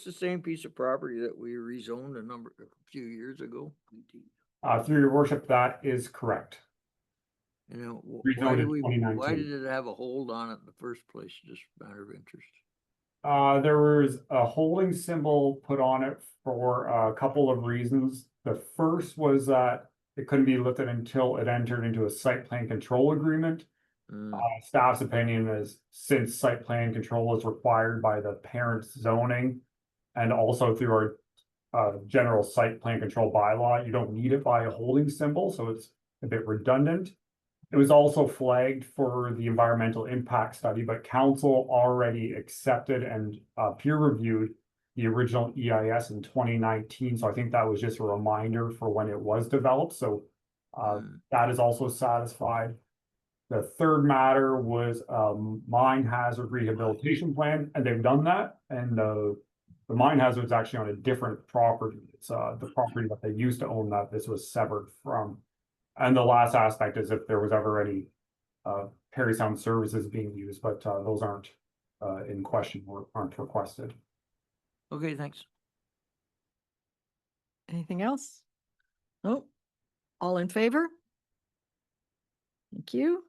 the same piece of property that we rezoned a few years ago? Through your worship, that is correct. You know, Rezoned in why 2019. did it have a hold on it in the first place? Just a matter of interest. There was a holding symbol put on it for a couple of reasons. The first was that it couldn't be lifted until it entered into a site plan control agreement. Staff's opinion is since site plan control is required by the parent zoning and also through our general site plan control bylaw, you don't need it by a holding symbol, so it's a bit redundant. It was also flagged for the environmental impact study, but council already accepted and peer reviewed the original EIS in 2019. So I think that was just a reminder for when it was developed. So that is also satisfied. The third matter was mine hazard rehabilitation plan, and they've done that. And the mine hazard is actually on a different property. It's the property that they used to own that this was severed from. And the last aspect is if there was ever any Perry Sound services being used, but those aren't in question or aren't requested. Okay, thanks. Anything else? No? All in favor? Thank you.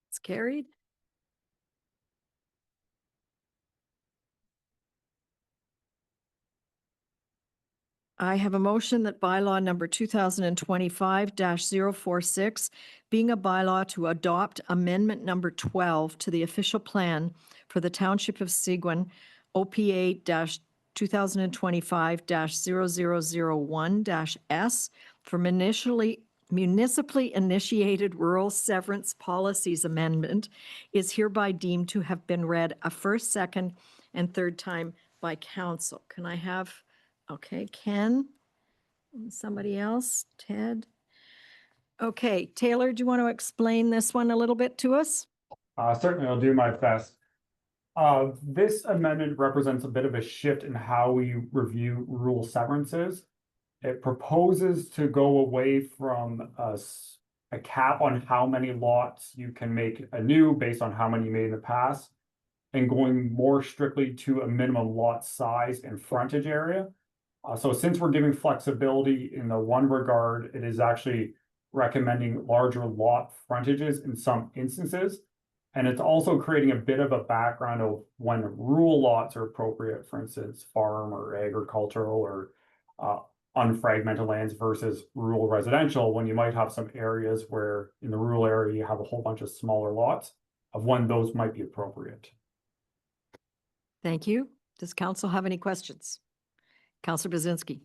It's carried. I have a motion that bylaw number 2025-046, being a bylaw to adopt amendment number 12 to the official plan for the Township of Seguin, OPA 2025-0001-S for municipally initiated rural severance policies amendment is hereby deemed to have been read a first, second, and third time by council. Can I have, okay, Ken? And somebody else? Ted? Okay, Taylor, do you want to explain this one a little bit to us? Certainly, I'll do my best. This amendment represents a bit of a shift in how we review rural severances. It proposes to go away from a cap on how many lots you can make anew based on how many you made in the past, and going more strictly to a minimum lot size and frontage area. So since we're giving flexibility in the one regard, it is actually recommending larger lot frontages in some instances. And it's also creating a bit of a background of when rural lots are appropriate, for instance, farm or agricultural or unfragmented lands versus rural residential, when you might have some areas where in the rural area you have a whole bunch of smaller lots, of when those might be appropriate. Thank you. Does council have any questions? Councillor Bazinski.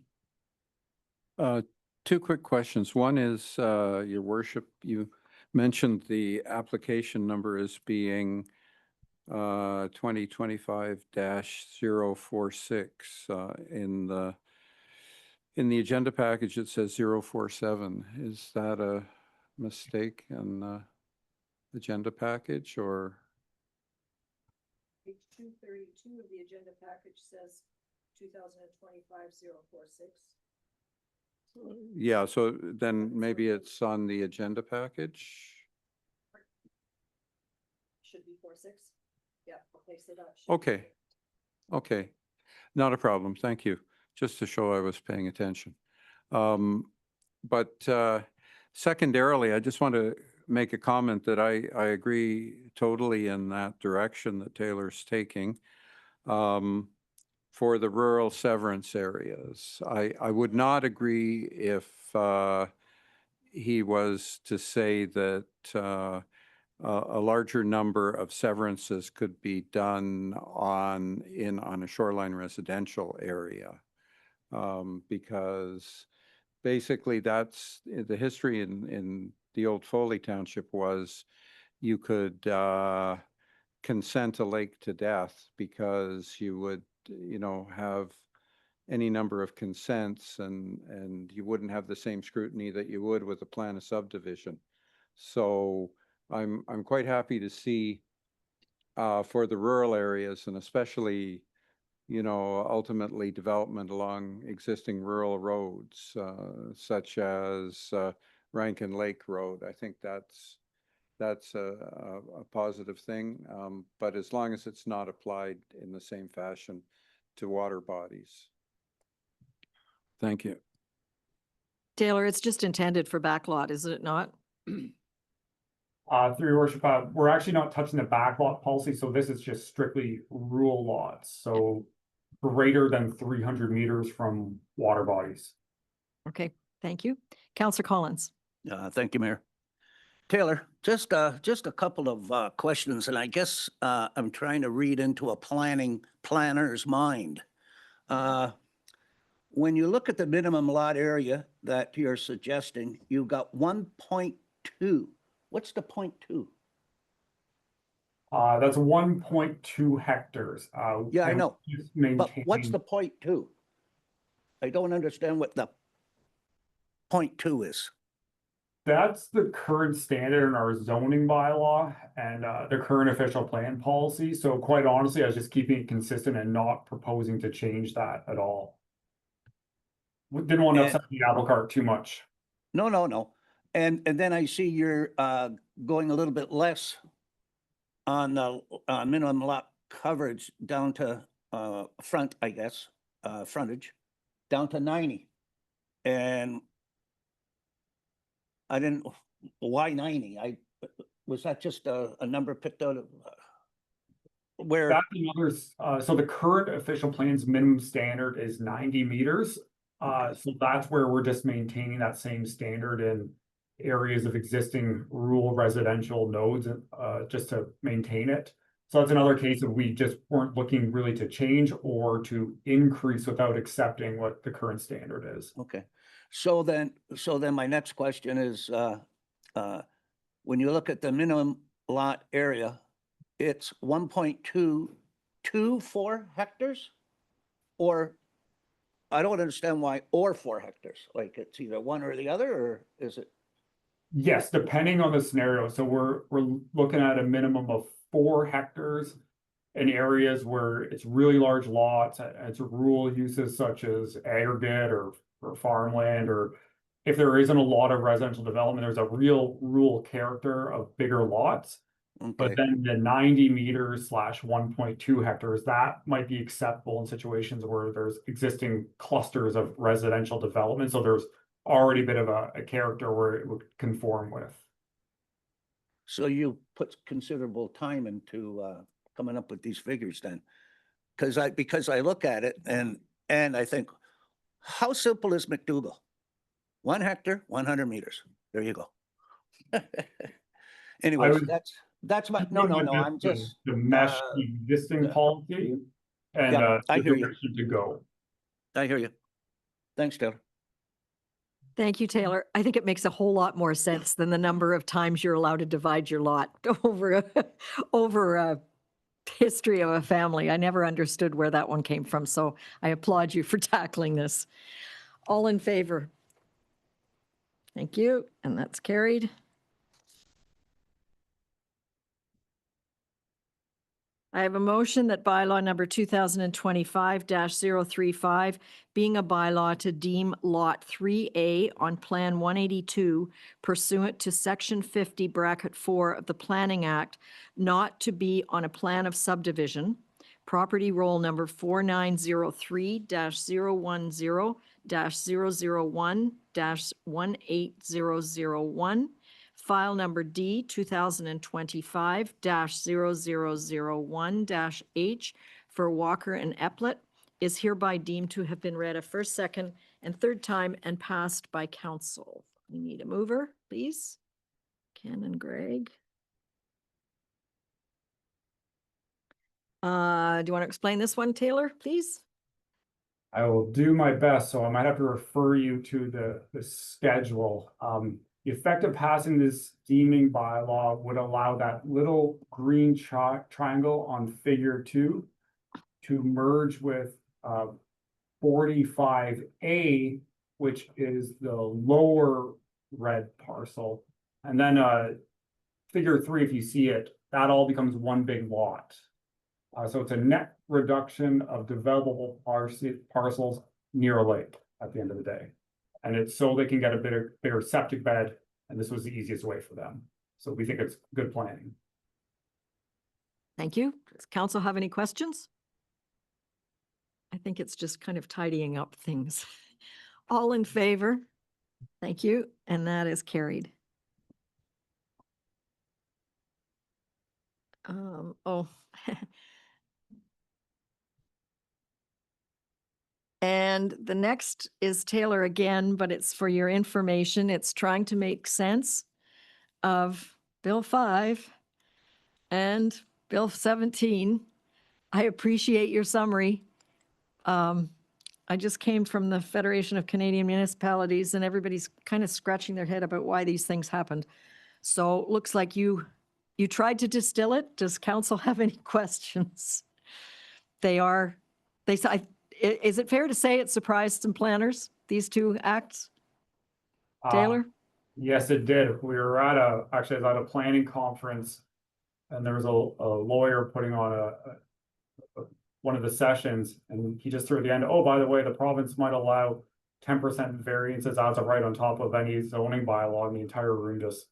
Two quick questions. One is, Your Worship, you mentioned the application number as being 2025-046. In the agenda package, it says 047. Is that a mistake in the agenda package, or? Page 232 of the agenda package says 2025-046. Yeah, so then maybe it's on the agenda package? Should be 46. Yeah, okay, so that should. Okay. Okay, not a problem. Thank you. Just to show I was paying attention. But secondarily, I just want to make a comment that I agree totally in that direction that Taylor's taking. For the rural severance areas, I would not agree if he was to say that a larger number of severances could be done on a shoreline residential area, because basically that's the history in the old Foley Township was you could consent a lake to death because you would, have any number of consents and you wouldn't have the same scrutiny that you would with a plan of subdivision. So I'm quite happy to see for the rural areas, and especially, ultimately development along existing rural roads, such as Rankin Lake Road. I think that's a positive thing, but as long as it's not applied in the same fashion to water bodies. Thank you. Taylor, it's just intended for backlot, is it not? Through your worship, we're actually not touching the backlot policy, so this is just strictly rural lots, so greater than 300 meters from water bodies. Okay, thank you. Councillor Collins. Thank you, Mayor. Taylor, just a couple of questions, and I guess I'm trying to read into a planner's mind. When you look at the minimum lot area that you're suggesting, you've got 1.2. What's the 0.2? That's 1.2 hectares. Yeah, I and know. just But what's maintain- the point two? I don't understand what the point two is. That's the current standard in our zoning bylaw and the current official plan policy. So quite honestly, I was just keeping it consistent and not proposing to change that at all. We didn't want to And- upset the apple cart too much. No, no, no. And then I see you're going a little bit less on the minimum lot coverage down to front, I guess, frontage, down to 90. And I didn't, why 90? Was that just a number picked out of where? That's another, so the current official plan's minimum standard is 90 meters. So that's where we're just maintaining that same standard in areas of existing rural residential nodes, just to maintain it. So that's another case of we just weren't looking really to change or to increase without accepting what the current standard is. Okay, so then my next question is, when you look at the minimum lot area, it's 1.224 hectares? Or, I don't understand why, or 4 hectares, like it's either one or the other, or is it? Yes, depending on the scenario. So we're looking at a minimum of 4 hectares in areas where it's really large lots, it's rural uses such as aggregate or farmland, or if there isn't a lot of residential development, there's a real rural character of bigger lots. But Okay, then the 90 meters / 1.2 hectares, that might be acceptable in situations where there's existing clusters of residential development. So there's already a bit of a character where it would conform with. so you put considerable time into coming up with these figures then? Because I look at it and I think, how simple is McDougal? 1 hectare, 100 meters. There you go. Anyways, would- that's my, no, I'm just, The mesh uh, existing yeah. policy and Yeah, I the hear you. direction to go. I hear you. Thanks, Taylor. Thank you, Taylor. I think it makes a whole lot more sense than the number of times you're allowed to divide your lot over a history of a family. I never understood where that one came from, so I applaud you for tackling this. All in favor? Thank you, and that's carried. I have a motion that bylaw number 2025-035, being a bylaw to deem Lot 3A on Plan 182 pursuant to Section 50, Bracket 4 of the Planning Act, not to be on a plan of subdivision, property roll number 4903-010-001-18001, file number D 2025-0001-H for Walker and Eplet is hereby deemed to have been read a first, second, and third time and passed by council. We need a mover, please. Ken and Greg. Do you want to explain this one, Taylor, please? I will do my best, so I might have to refer you to the schedule. The effect of passing this deeming bylaw would allow that little green triangle on figure 2 to merge with 45A, which is the lower red parcel. And then figure 3, if you see it, that all becomes one big lot. So it's a net reduction of developable parcels near a lake at the end of the day. And it's so they can get a bigger septic bed, and this was the easiest way for them. So we think it's good planning. Thank you. Does council have any questions? I think it's just kind of tidying up things. All in favor? Thank you, and that is carried. And the next is Taylor again, but it's for your information. It's trying to make sense of Bill 5 and Bill 17. I appreciate your summary. I just came from the Federation of Canadian Municipalities, and everybody's kind of scratching their head about why these things happened. So it looks like you you tried to distill it. Does council have any questions? Is it fair to say it surprised some planners, these two acts? Taylor? Yes, it did. We were actually I was at a planning conference, and there was a lawyer putting on one of the sessions, and he just threw at the end, oh, by the way, the province might allow 10% variances as of right on top of any zoning bylaw, and the entire room just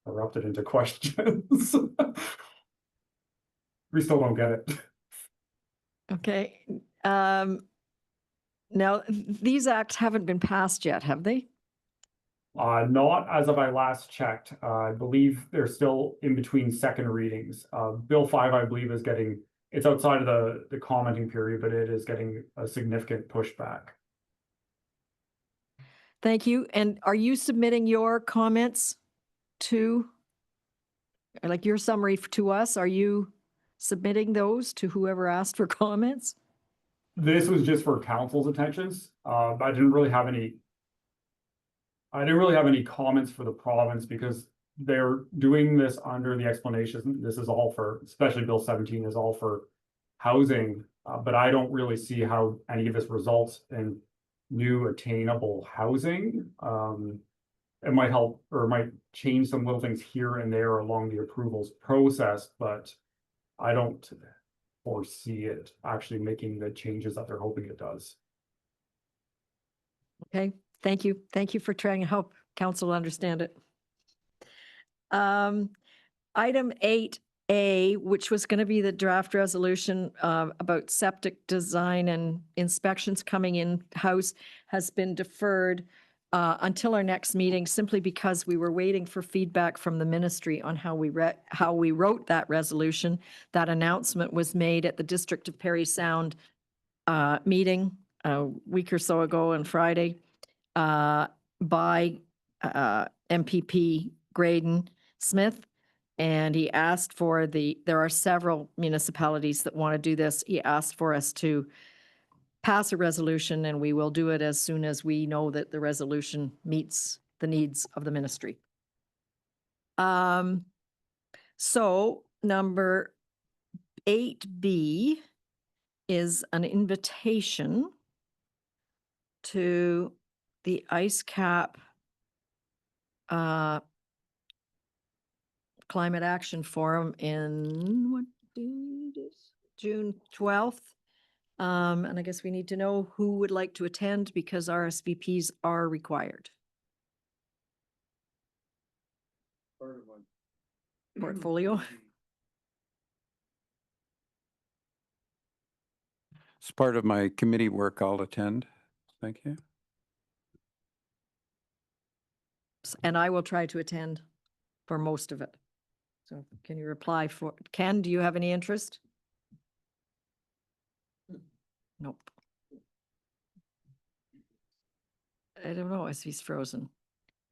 erupted into questions. We still don't get it. Okay. Now, these acts haven't been passed yet, have they? Not as of I last checked. I believe they're still in between second readings. Bill 5, I believe, is it's outside of the commenting period, but it is getting a significant pushback. Thank you. And are you submitting your comments to, like your summary to us? Are you submitting those to whoever asked for comments? This was just for council's attentions. I didn't really have any comments for the province because they're doing this under the explanation. This is all for, especially Bill 17 is all for housing, but I don't really see how any of this results in new attainable housing. It might help or it might change some little things here and there along the approvals process, but I don't foresee it actually making the changes that they're hoping it does. Okay, thank you. Thank you for trying to help council understand it. Item 8A, which was going to be the draft resolution about septic design and inspections coming in-house, has been deferred until our next meeting, simply because we were waiting for feedback from the ministry on how we wrote that resolution. That announcement was made at the District of Parry Sound meeting a week or so ago on Friday by MPP Graydon Smith. And he asked for there are several municipalities that want to do this. He asked for us to pass a resolution, and we will do it as soon as we know that the resolution meets the needs of the ministry. So number 8B is an invitation to the Ice Cap Climate Action Forum in what date is June 12th. And I guess we need to know who would like to attend because RSVPs are required. Portfolio. It's part of my committee work. I'll attend. Thank you. And I will try to attend for most of it. So can you reply for, Ken, do you have any interest? Nope. I don't know if he's frozen.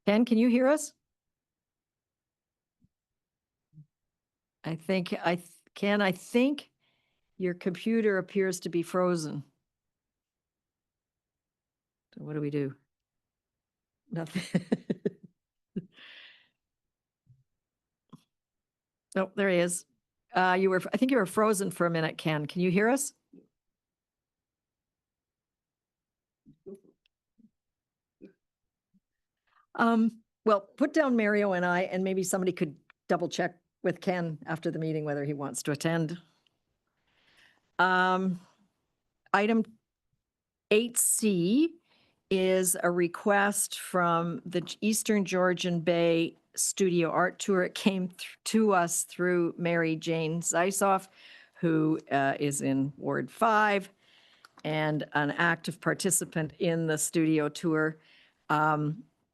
Ken, can you hear us? Ken, I think your computer appears to be frozen. So what do we do? Nothing. Oh, there he is. I think you were frozen for a minute, Ken. Can you hear us? Well, put down Mario and I, and maybe somebody could double check with Ken after the meeting whether he wants to attend. Item 8C is a request from the Eastern Georgian Bay Studio Art Tour. It came to us through Mary Jane Zeisoff, who is in Ward 5 and an active participant in the studio tour.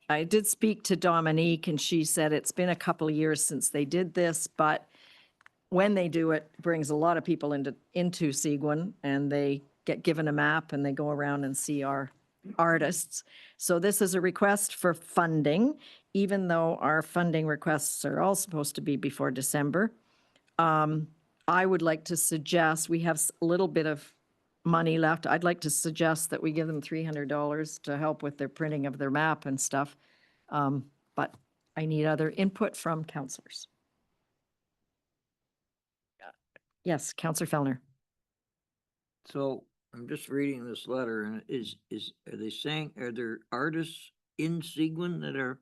I did speak to Dominique, and she said it's been a couple of years since they did this, but when they do it, brings a lot of people into Seguin, and they get given a map and they go around and see our artists. So this is a request for funding, even though our funding requests are all supposed to be before December. I would like to suggest, we have a little bit of money left. I'd like to suggest that we give them $300 to help with their printing of their map and stuff. But I need other input from councillors. Yes, Counselor Fellner. So I'm just reading this letter and are they saying, are there artists in Seguin that are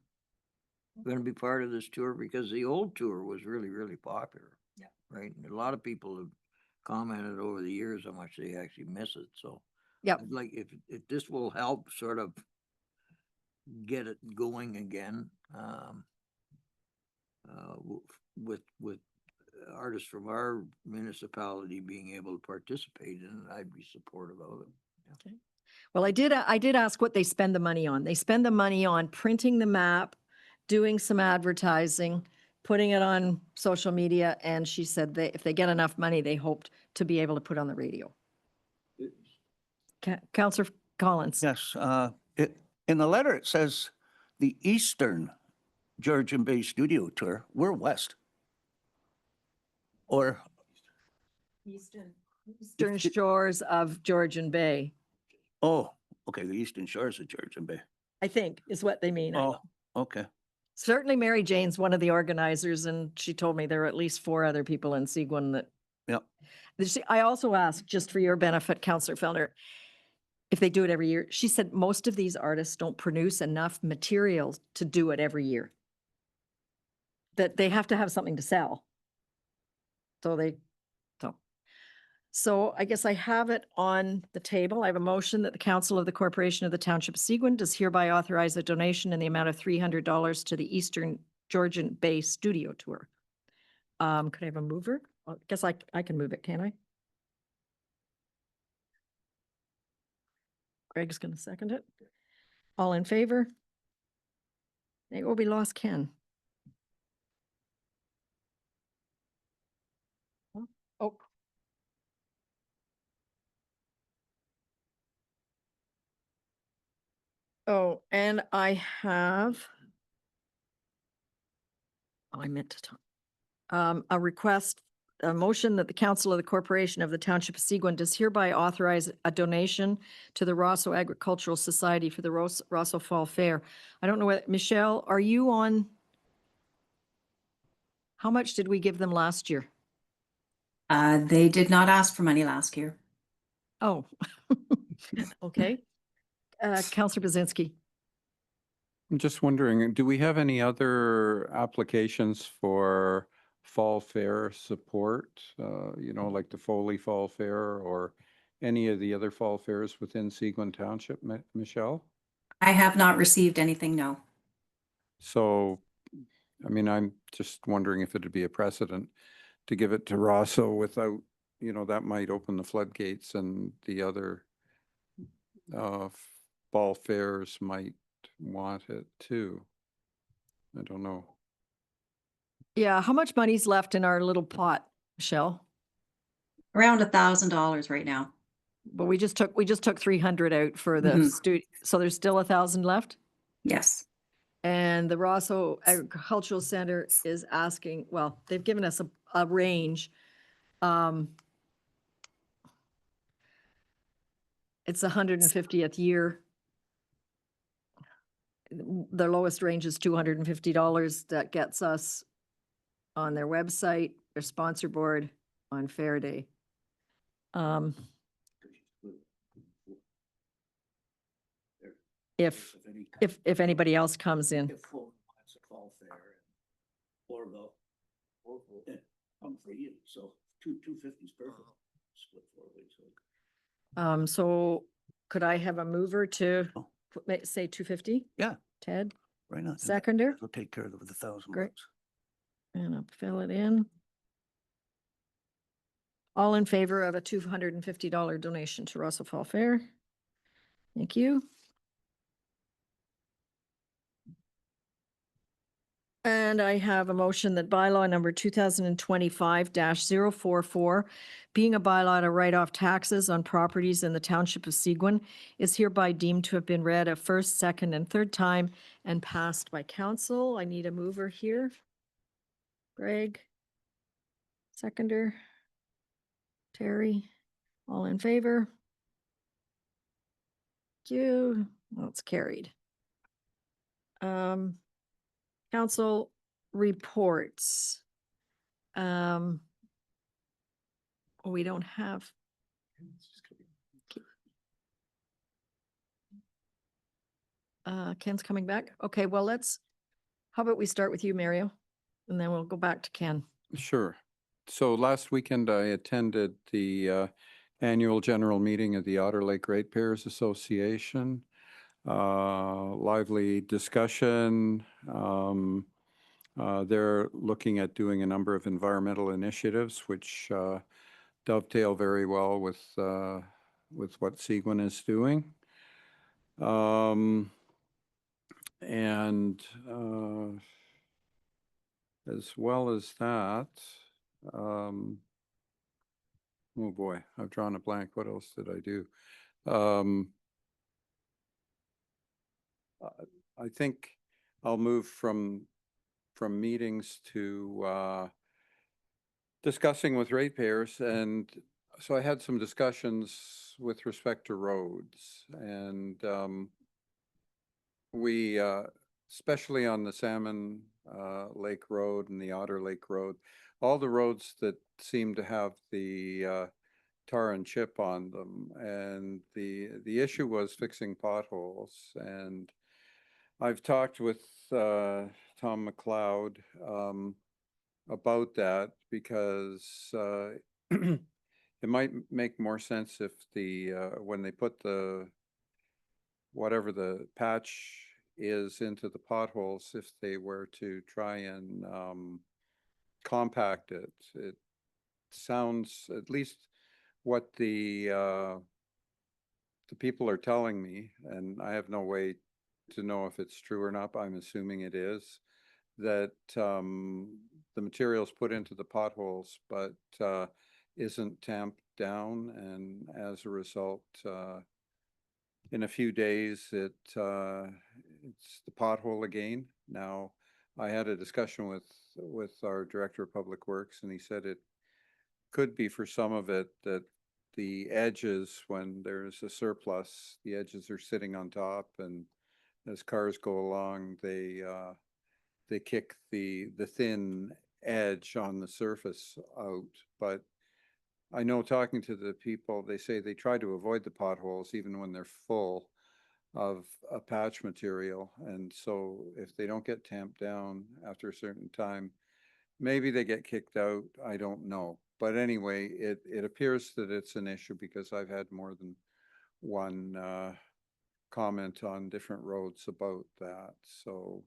gonna be part of this tour? Because the old tour was really, really popular. Yeah. Right? And a lot of people have commented over the years how much they actually miss it, so. Yep. I'd like, if this will help sort of get it going again, with artists from our municipality being able to participate in it, I'd be supportive of it. Well, I did ask what they spend the money on. They spend the money on printing the map, doing some advertising, putting it on social media, and she said that if they get enough money, they hoped to be able to put on the radio. Counselor Collins. Yes, in the letter, it says the Eastern Georgian Bay Studio Tour. We're west. Or, Eastern Shores of Georgian Bay, oh, okay, the Eastern Shores of Georgian Bay. I think is what they mean. Oh, okay. Certainly Mary Jane's one of the organizers, and she told me there are at least 4 other people in Seguin that. Yep. I also asked, just for your benefit, Counselor Fellner, if they do it every year. She said most of these artists don't produce enough material to do it every year. That they have to have something to sell. So I guess I have it on the table. I have a motion that the Council of the Corporation of the Township of Seguin does hereby authorize a donation in the amount of $300 to the Eastern Georgian Bay Studio Tour. Could I have a mover? I guess I can move it, can I? Greg's going to second it. All in favor? We lost Ken. Oh. Oh, and I have. I meant to talk. A request, a motion that the Council of the Corporation of the Township of Seguin does hereby authorize a donation to the Rosso Agricultural Society for the Rosso Fall Fair. I don't know what, Michelle, are you on? How much did we give them last year? They did not ask for money last year. Oh, okay. Counselor Bazinski. I'm just wondering, do we have any other applications for fall fair support? Like the Foley Fall Fair or any of the other fall fairs within Seguin Township, Michelle? I have not received anything, no. So, I'm just wondering if it'd be a precedent to give it to Rosso without, that might open the floodgates and the other fall fairs might want it too. I don't know. Yeah, how much money's left in our little pot, Michelle? Around $1,000 right now. But we just took 300 out for the studio, so there's still 1,000 left? Yes. And the Rosso Agricultural Center is asking, well, they've given us a range. It's 150th year. The lowest range is $250. That gets us on their website, their sponsor board on Fair Day. If anybody else comes in. Come for you, so 250 is perfect. Split 4 ways. So could I have a mover to Oh. say 250? Yeah. Ted, Right on. seconder, We'll take care of it with 1,000 Great. bucks. and I'll fill it in. All in favor of a $250 donation to Russell Fall Fair? Thank you. And I have a motion that bylaw number 2025-044, being a bylaw to write off taxes on properties in the Township of Seguin, is hereby deemed to have been read a first, second, and third time and passed by council. I need a mover here. Greg. Seconder. Terry. All in favor? Thank you. Well, it's carried. Council reports. We don't have. Ken's coming back. Okay, well, how about we start with you, Mario? And then we'll go back to Ken. Sure. So last weekend I attended the annual general meeting of the Otter Lake Ratepayers Association. Lively discussion. They're looking at doing a number of environmental initiatives, which dovetail very well with what Seguin is doing. And as well as that, oh boy, I've drawn a blank. What else did I do? I think I'll move from meetings to discussing with ratepayers. And so I had some discussions with respect to roads, and we, especially on the Salmon Lake Road and the Otter Lake Road, all the roads that seem to have the tar and chip on them. And the issue was fixing potholes. And I've talked with Tom McLeod about that, because it might make more sense if when they put whatever the patch is into the potholes, if they were to try and compact it. It sounds, at least what the people are telling me, and I have no way to know if it's true or not, but I'm assuming it is, that the materials put into the potholes but isn't tamped down, and as a result, in a few days it's the pothole again. Now, I had a discussion with our Director of Public Works, and he said it could be for some of it that the edges, when there's a surplus, the edges are sitting on top, and as cars go along, they kick the thin edge on the surface out. But I know, talking to the people, they say they try to avoid the potholes even when they're full of a patch material. And so if they don't get tamped down after a certain time, maybe they get kicked out. I don't know. But anyway, it appears that it's an issue, because I've had more than one comment on different roads about that. So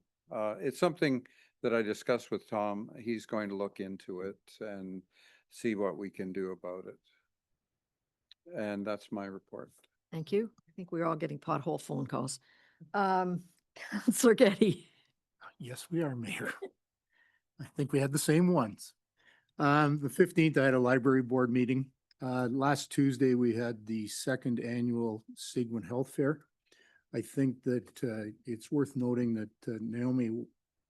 it's something that I discussed with Tom. He's going to look into it and see what we can do about it. And that's my report. Thank you. I think we're all getting pothole phone calls. Councillor Getty. Yes, we are, Mayor. I think we had the same ones. The 15th, I had a library board meeting. Last Tuesday, we had the second annual Seguin Health Fair. I think that it's worth noting that Naomi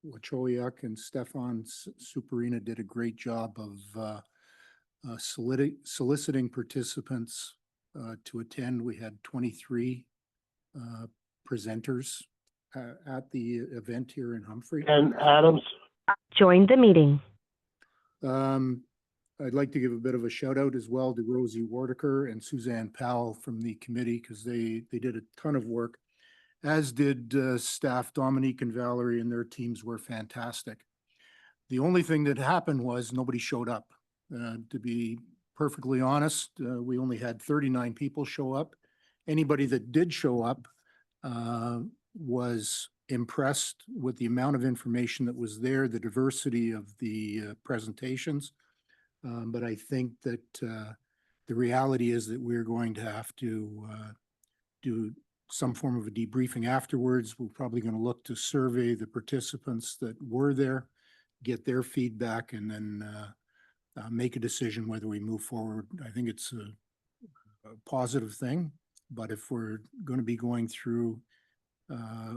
Wachowiak and Stefan Superina did a great job of soliciting participants to attend. We had 23 presenters at the event here in Humphrey. Ken Adams. Join the meeting. I'd like to give a bit of a shout out as well to Rosie Wartaker and Suzanne Powell from the committee, because they did a ton of work, as did staff Dominique and Valerie, and their teams were fantastic. The only thing that happened was nobody showed up. To be perfectly honest, we only had 39 people show up. Anybody that did show up was impressed with the amount of information that was there, the diversity of the presentations. But I think that the reality is that we're going to have to do some form of a debriefing afterwards. We're probably going to look to survey the participants that were there, get their feedback, and then make a decision whether we move forward. I think it's a positive thing, but if we're going to be going through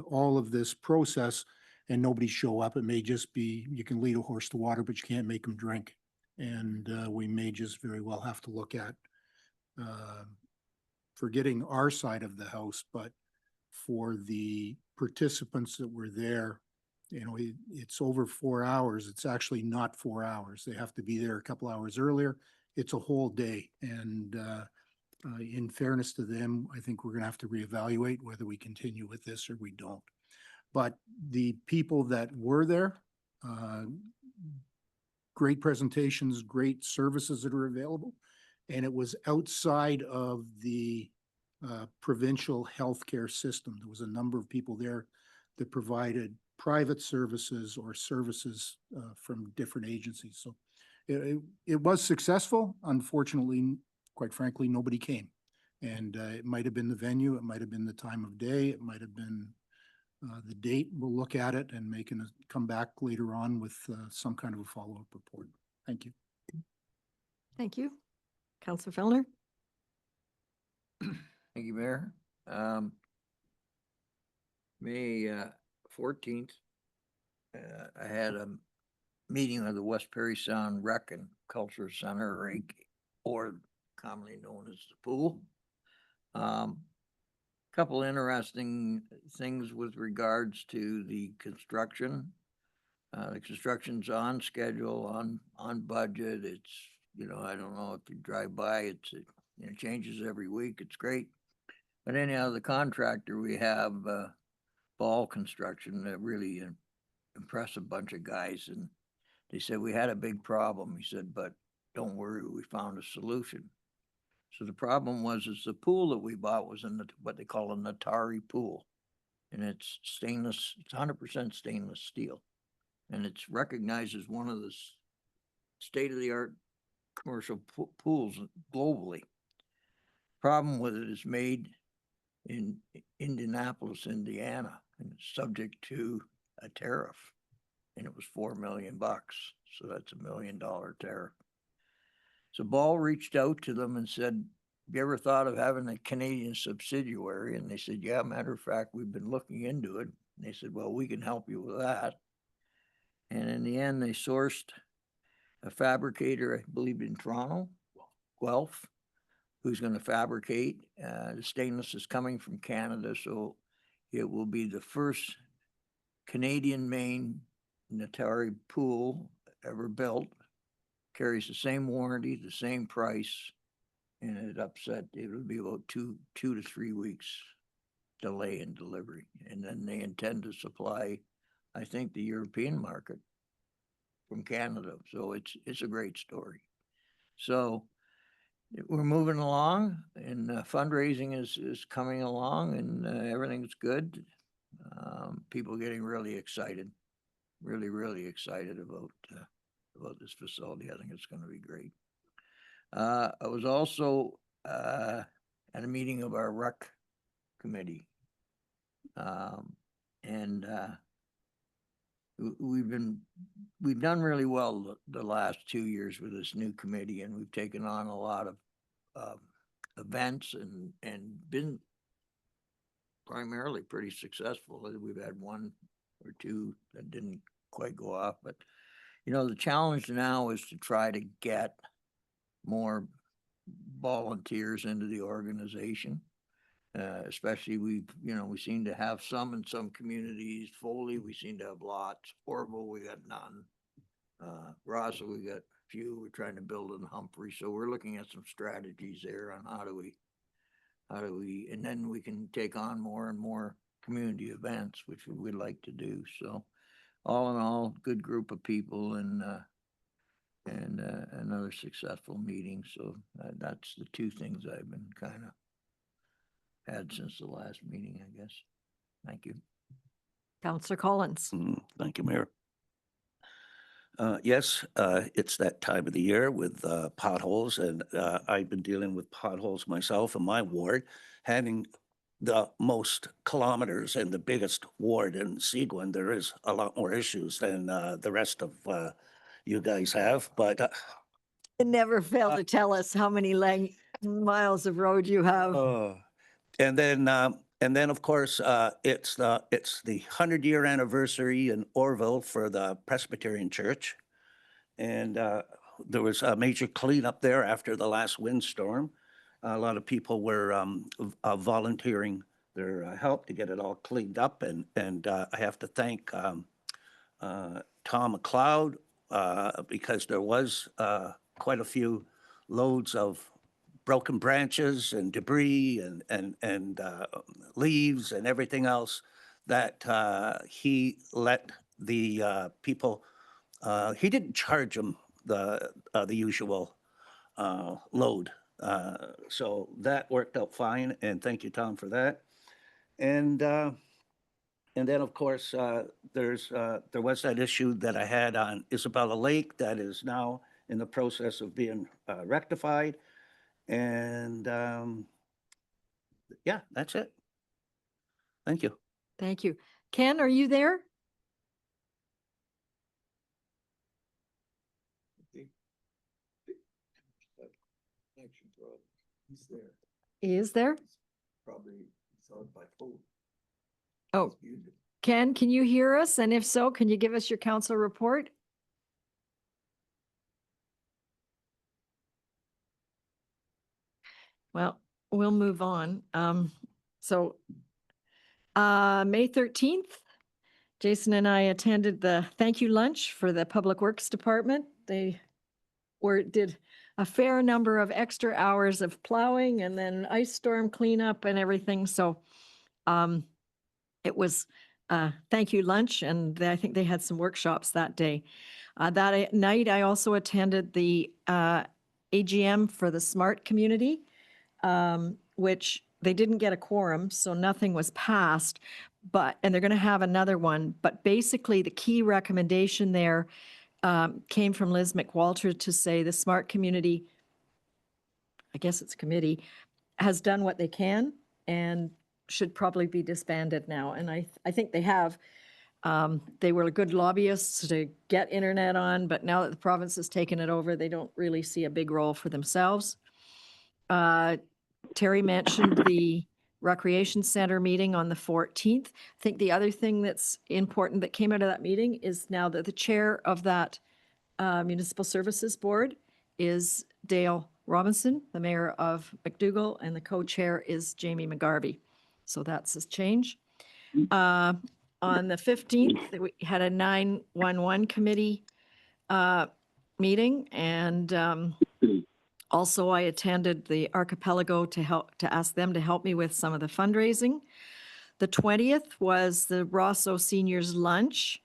all of this process and nobody show up, it may just be, you can lead a horse to water, but you can't make them drink. And we may just very well have to look at forgetting our side of the house, but for the participants that were there, you know, it's over 4 hours. It's actually not 4 hours. They have to be there a couple hours earlier it's a whole day. And in fairness to them, I think we're going to have to reevaluate whether we continue with this or we don't. But the people that were there, great presentations, great services that are available. And it was outside of the provincial healthcare system. There was a number of people there that provided private services or services from different agencies. So it was successful. Unfortunately, quite frankly, nobody came. And it might have been the venue, it might have been the time of day, it might have been the date. We'll look at it and come back later on with some kind of a follow-up report. Thank you. Thank you. Councillor Fellner? Thank you, Mayor. May 14th, I had a meeting of the West Perry Sound Rec and Culture Center, or commonly known as the pool. Couple interesting things with regards to the construction. The construction's on schedule, on budget. It's, I don't know if you drive by, it changes every week. It's great. But anyhow, the contractor we have, Ball Construction, that really impressed a bunch of guys. And they said, we had a big problem. He said, but don't worry, we found a solution. So the problem was, is the pool that we bought was in what they call a Natari pool. And it's stainless, it's 100% stainless steel. And it's recognized as one of the state-of-the-art commercial pools globally. Problem with it is made in Indianapolis, Indiana, and it's subject to a tariff. And it was $4 million. So that's $1 million tariff. So Ball reached out to them and said, have you ever thought of having a Canadian subsidiary? And they said, yeah, matter of fact, we've been looking into it. And they said, well, we can help you with that. And in the end, they sourced a fabricator, I believe in Toronto, Guelph, who's going to fabricate. The stainless is coming from Canada, so it will be the first Canadian-made Natari pool ever built. Carries the same warranty, the same price, and it would be about two to 3 weeks delay in delivery. And then they intend to supply, I think, the European market from Canada. So it's a great story. So we're moving along, and fundraising is coming along, and everything's good. People getting really excited, really excited about this facility. I think it's going to be great. I was also at a meeting of our rec committee, and we've done really well the last 2 years with this new committee, and we've taken on a lot of events and been primarily pretty successful. We've had 1 or 2 that didn't quite go off, but the challenge now is to try to get more volunteers into the organization. Especially we seem to have some in some communities. Foley, we seem to have lots. Orville, we got none. Rossa, we got few. We're trying to build in Humphrey. So we're looking at some strategies there on how do we, and then we can take on more and more community events, which we'd like to do. So all in all, good group of people, and another successful meeting. So that's the 2 things I've been kind of had since the last meeting, I guess. Thank you. Councillor Collins? Thank you, Mayor. Yes, it's that time of the year with potholes, and I've been dealing with potholes myself in my ward, having the most kilometers and the biggest ward in Seguin. There is a lot more issues than the rest of you guys have, but You never fail to tell us how many miles of road you have. and then of course it's the 100-year anniversary in Orville for the Presbyterian Church, and there was a major cleanup there after the last windstorm. A lot of people were volunteering their help to get it all cleaned up, and I have to thank Tom McLeod because there was quite a few loads of broken branches and debris and leaves and everything else that he let the people, he didn't charge them the usual load. So that worked out fine, and thank you, Tom, for that. And then, of course, there was that issue that I had on Isabella Lake that is now in the process of being rectified. And yeah, that's it. Thank you. Thank you. Ken, are you there? He's there. He is there? Probably he's on by phone. Oh, He's muted. Ken, can you hear us? And if so, can you give us your council report? Well, we'll move on. May 13th, Jason and I attended the thank you lunch for the Public Works Department. They did a fair number of extra hours of plowing and then ice storm cleanup and everything. So it was a thank you lunch, and I think they had some workshops that day. That night, I also attended the AGM for the Smart Community, which they didn't get a quorum, so nothing was passed. And they're going to have another one. But basically, the key recommendation there came from Liz McWalter to say the Smart Community, I guess it's committee, has done what they can and should probably be disbanded now. And I think they have. They were good lobbyists to get internet on, but now that the province has taken it over, they don't really see a big role for themselves. Terry mentioned the Recreation Center meeting on the 14th. I think the other thing that's important that came out of that meeting is now that the chair of that Municipal Services Board is Dale Robinson, the mayor of McDougall, and the co-chair is Jamie McGarvey. So that's a change. On the 15th, we had a 911 committee meeting, and also I attended the Archipelago to ask them to help me with some of the fundraising. The 20th was the Rosso Seniors Lunch,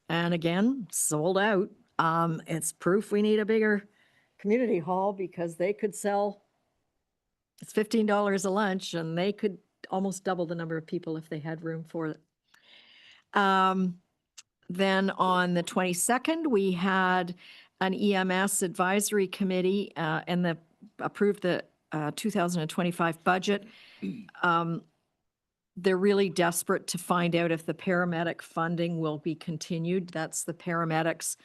and again, sold out. It's proof we need a bigger community hall because they could sell, it's $15 a lunch, and they could almost double the number of people if they had room for it. Then on the 22nd, we had an EMS advisory committee and approved the 2025 budget. They're really desperate to find out if the paramedic funding will be continued. That's the paramedics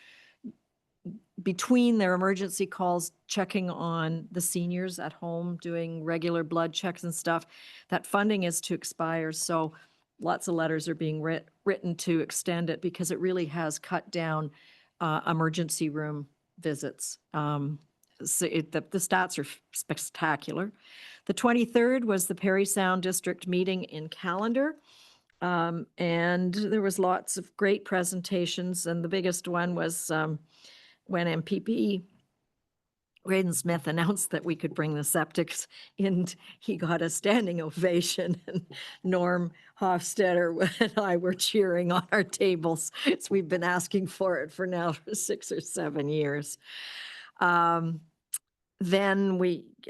between their emergency calls, checking on the seniors at home, doing regular blood checks and stuff. That funding is to expire, so lots of letters are being written to extend it because it really has cut down emergency room visits. So the stats are spectacular. The 23rd was the Parry Sound District meeting in Callender. And there was lots of great presentations, and the biggest one was when MPP Graydon Smith announced that we could bring the septics in. He got a standing ovation, and Norm Hofstetter and I were cheering on our tables. So we've been asking for it for now 6 or 7 years. Then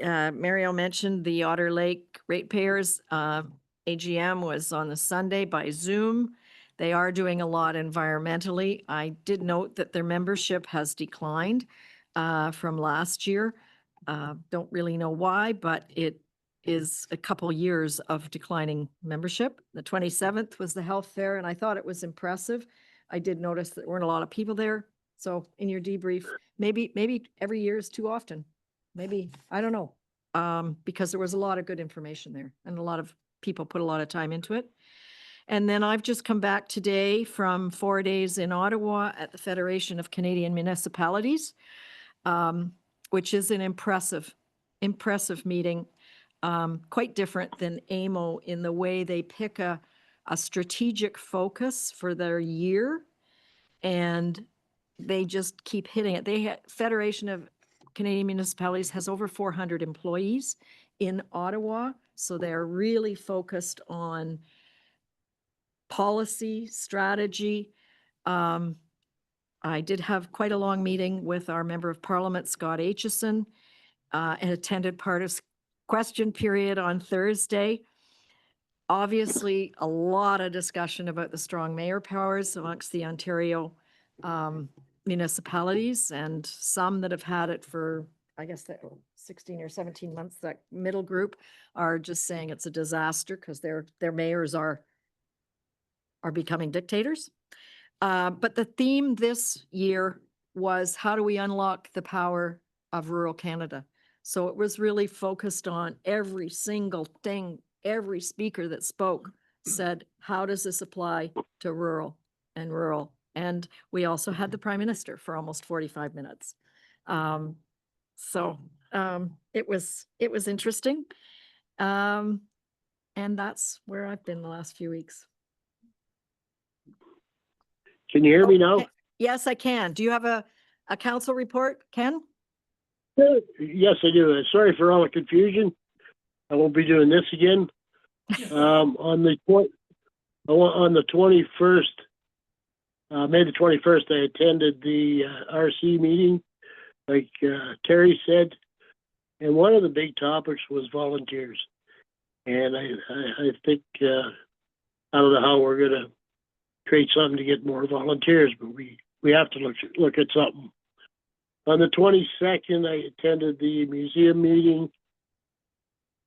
Mario mentioned the Otter Lake ratepayers. AGM was on the Sunday by Zoom. They are doing a lot environmentally. I did note that their membership has declined from last year. Don't really know why, but it is a couple years of declining membership. The 27th was the health fair, and I thought it was impressive. I did notice that there weren't a lot of people there. So in your debrief, maybe every year is too often. Maybe, I don't know, because there was a lot of good information there and a lot of people put a lot of time into it. And then I've just come back today from 4 days in Ottawa at the Federation of Canadian Municipalities, which is an impressive meeting, quite different than AMO in the way they pick a strategic focus for their year, and they just keep hitting it. Federation of Canadian Municipalities has over 400 employees in Ottawa. So they're really focused on policy, strategy. I did have quite a long meeting with our Member of Parliament, Scott Aitchison, and attended part of question period on Thursday. Obviously, a lot of discussion about the strong mayor powers amongst the Ontario municipalities, and some that have had it for, I guess, that 16 or 17 months, that middle group are just saying it's a disaster because their mayors are becoming dictators. But the theme this year was, how do we unlock the power of rural Canada? So it was really focused on every single thing. Every speaker that spoke said, how does this apply to rural and rural? And we also had the Prime Minister for almost 45 minutes. It was interesting. And that's where I've been the last few weeks. Can you hear me now? Yes, I can. Do you have a council report, Ken? Yes, I do. Sorry for all the confusion. I won't be doing this again. On the 21st, May the 21st, I attended the RC meeting, like Terry said, and one of the big topics was volunteers. And I think I don't know how we're going to create something to get more volunteers, but we have to look at something. On the 22nd, I attended the museum meeting.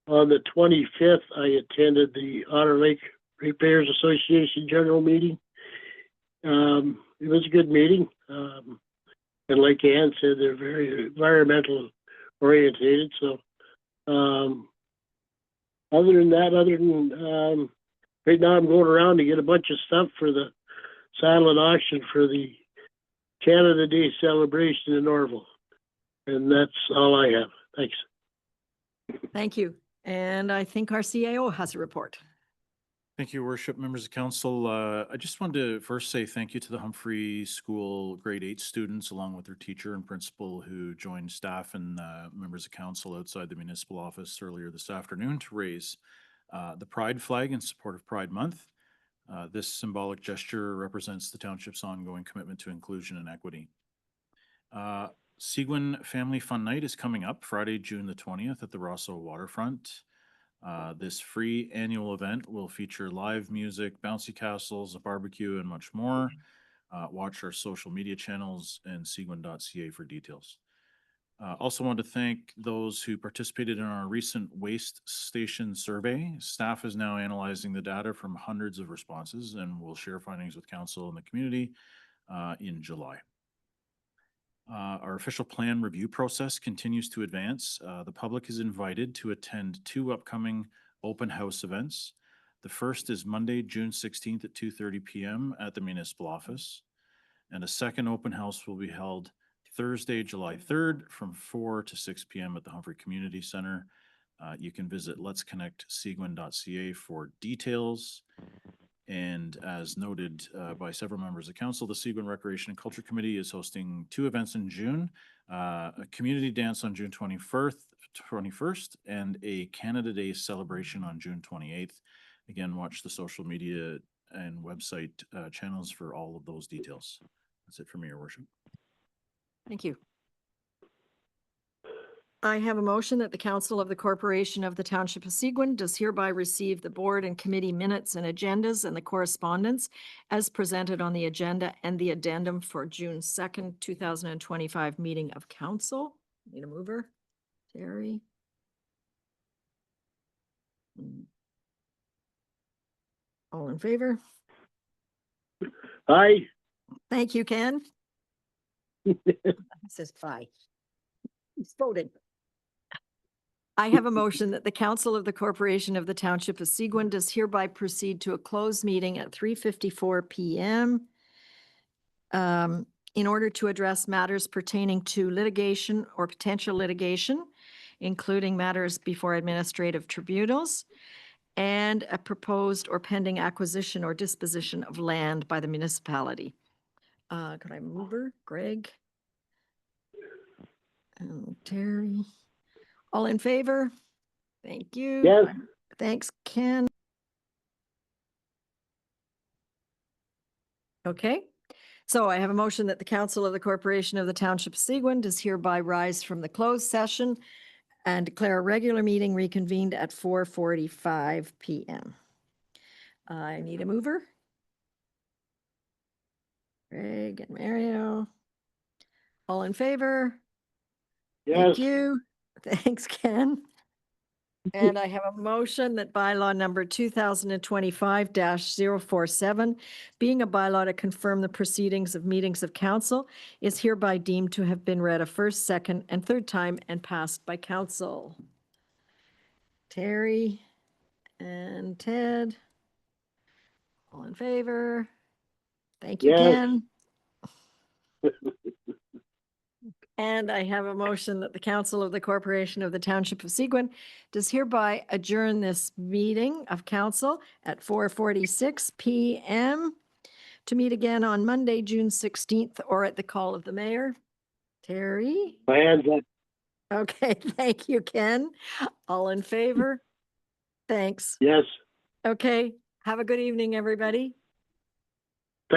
On the 25th, I attended the Otter Lake Repairs Association general meeting. It was a good meeting. And like Ann said, they're very environmental orientated. So other than right now I'm going around to get a bunch of stuff for the silent auction for the Canada Day celebration in Norval. And that's all I have. Thanks. Thank you. And I think our CAO has a report. Thank you, Worship, members of council. I just wanted to first say thank you to the Humphrey School grade 8 students, along with their teacher and principal, who joined staff and members of council outside the municipal office earlier this afternoon to raise the Pride flag in support of Pride Month. This symbolic gesture represents the township's ongoing commitment to inclusion and equity. Seguin Family Fun Night is coming up Friday, June the 20th at the Rosso Waterfront. This free annual event will feature live music, bouncy castles, a barbecue, and much more. Watch our social media channels and seguin.ca for details. Also want to thank those who participated in our recent waste station survey. Staff is now analyzing the data from hundreds of responses and will share findings with council and the community in July. Our official plan review process continues to advance. The public is invited to attend 2 upcoming open house events. The first is Monday, June 16th at 2:30 p.m. at the municipal office. And a second open house will be held Thursday, July 3rd from 4 to 6 p.m. at the Humphrey Community Center. You can visit letsconnectseguin.ca for details. And as noted by several members of council, the Seguin Recreation and Culture Committee is hosting 2 events in June, a community dance on June 21st, and a Canada Day celebration on June 28th. Again, watch the social media and website channels for all of those details. That's it for me, Your Worship. Thank you. I have a motion that the Council of the Corporation of the Township of Seguin does hereby receive the board and committee minutes and agendas and the correspondence as presented on the agenda and the addendum for June 2nd, 2025 meeting of council. Need a mover? Terry? All in favor? Aye. Thank you, Ken. Says aye. He's voted. I have a motion that the Council of the Corporation of the Township of Seguin does hereby proceed to a closed meeting at 3:54 p.m. In order to address matters pertaining to litigation or potential litigation, including matters before administrative tribunals, and a proposed or pending acquisition or disposition of land by the municipality. Could I move her? Greg? And Terry. All in favor? Thank you. Yes. Thanks, Ken. Okay. So I have a motion that the Council of the Corporation of the Township of Seguin does hereby rise from the closed session and declare a regular meeting reconvened at 4:45 PM. I need a mover. Greg and Mario. All in favor? Thank Yes. you. Thanks, Ken. And I have a motion that bylaw number 2025-047, being a bylaw to confirm the proceedings of meetings of council, is hereby deemed to have been read a first, second, and third time and passed by council. Terry and Ted. All in favor? Thank you, Yes. Ken. And I have a motion that the Council of the Corporation of the Township of Seguin does hereby adjourn this meeting of council at 4:46 PM to meet again on Monday, June 16th, or at the call of the mayor. Terry? My hands up. Okay, thank you, Ken. All in favor? Thanks. Yes. Okay, have a good evening, everybody.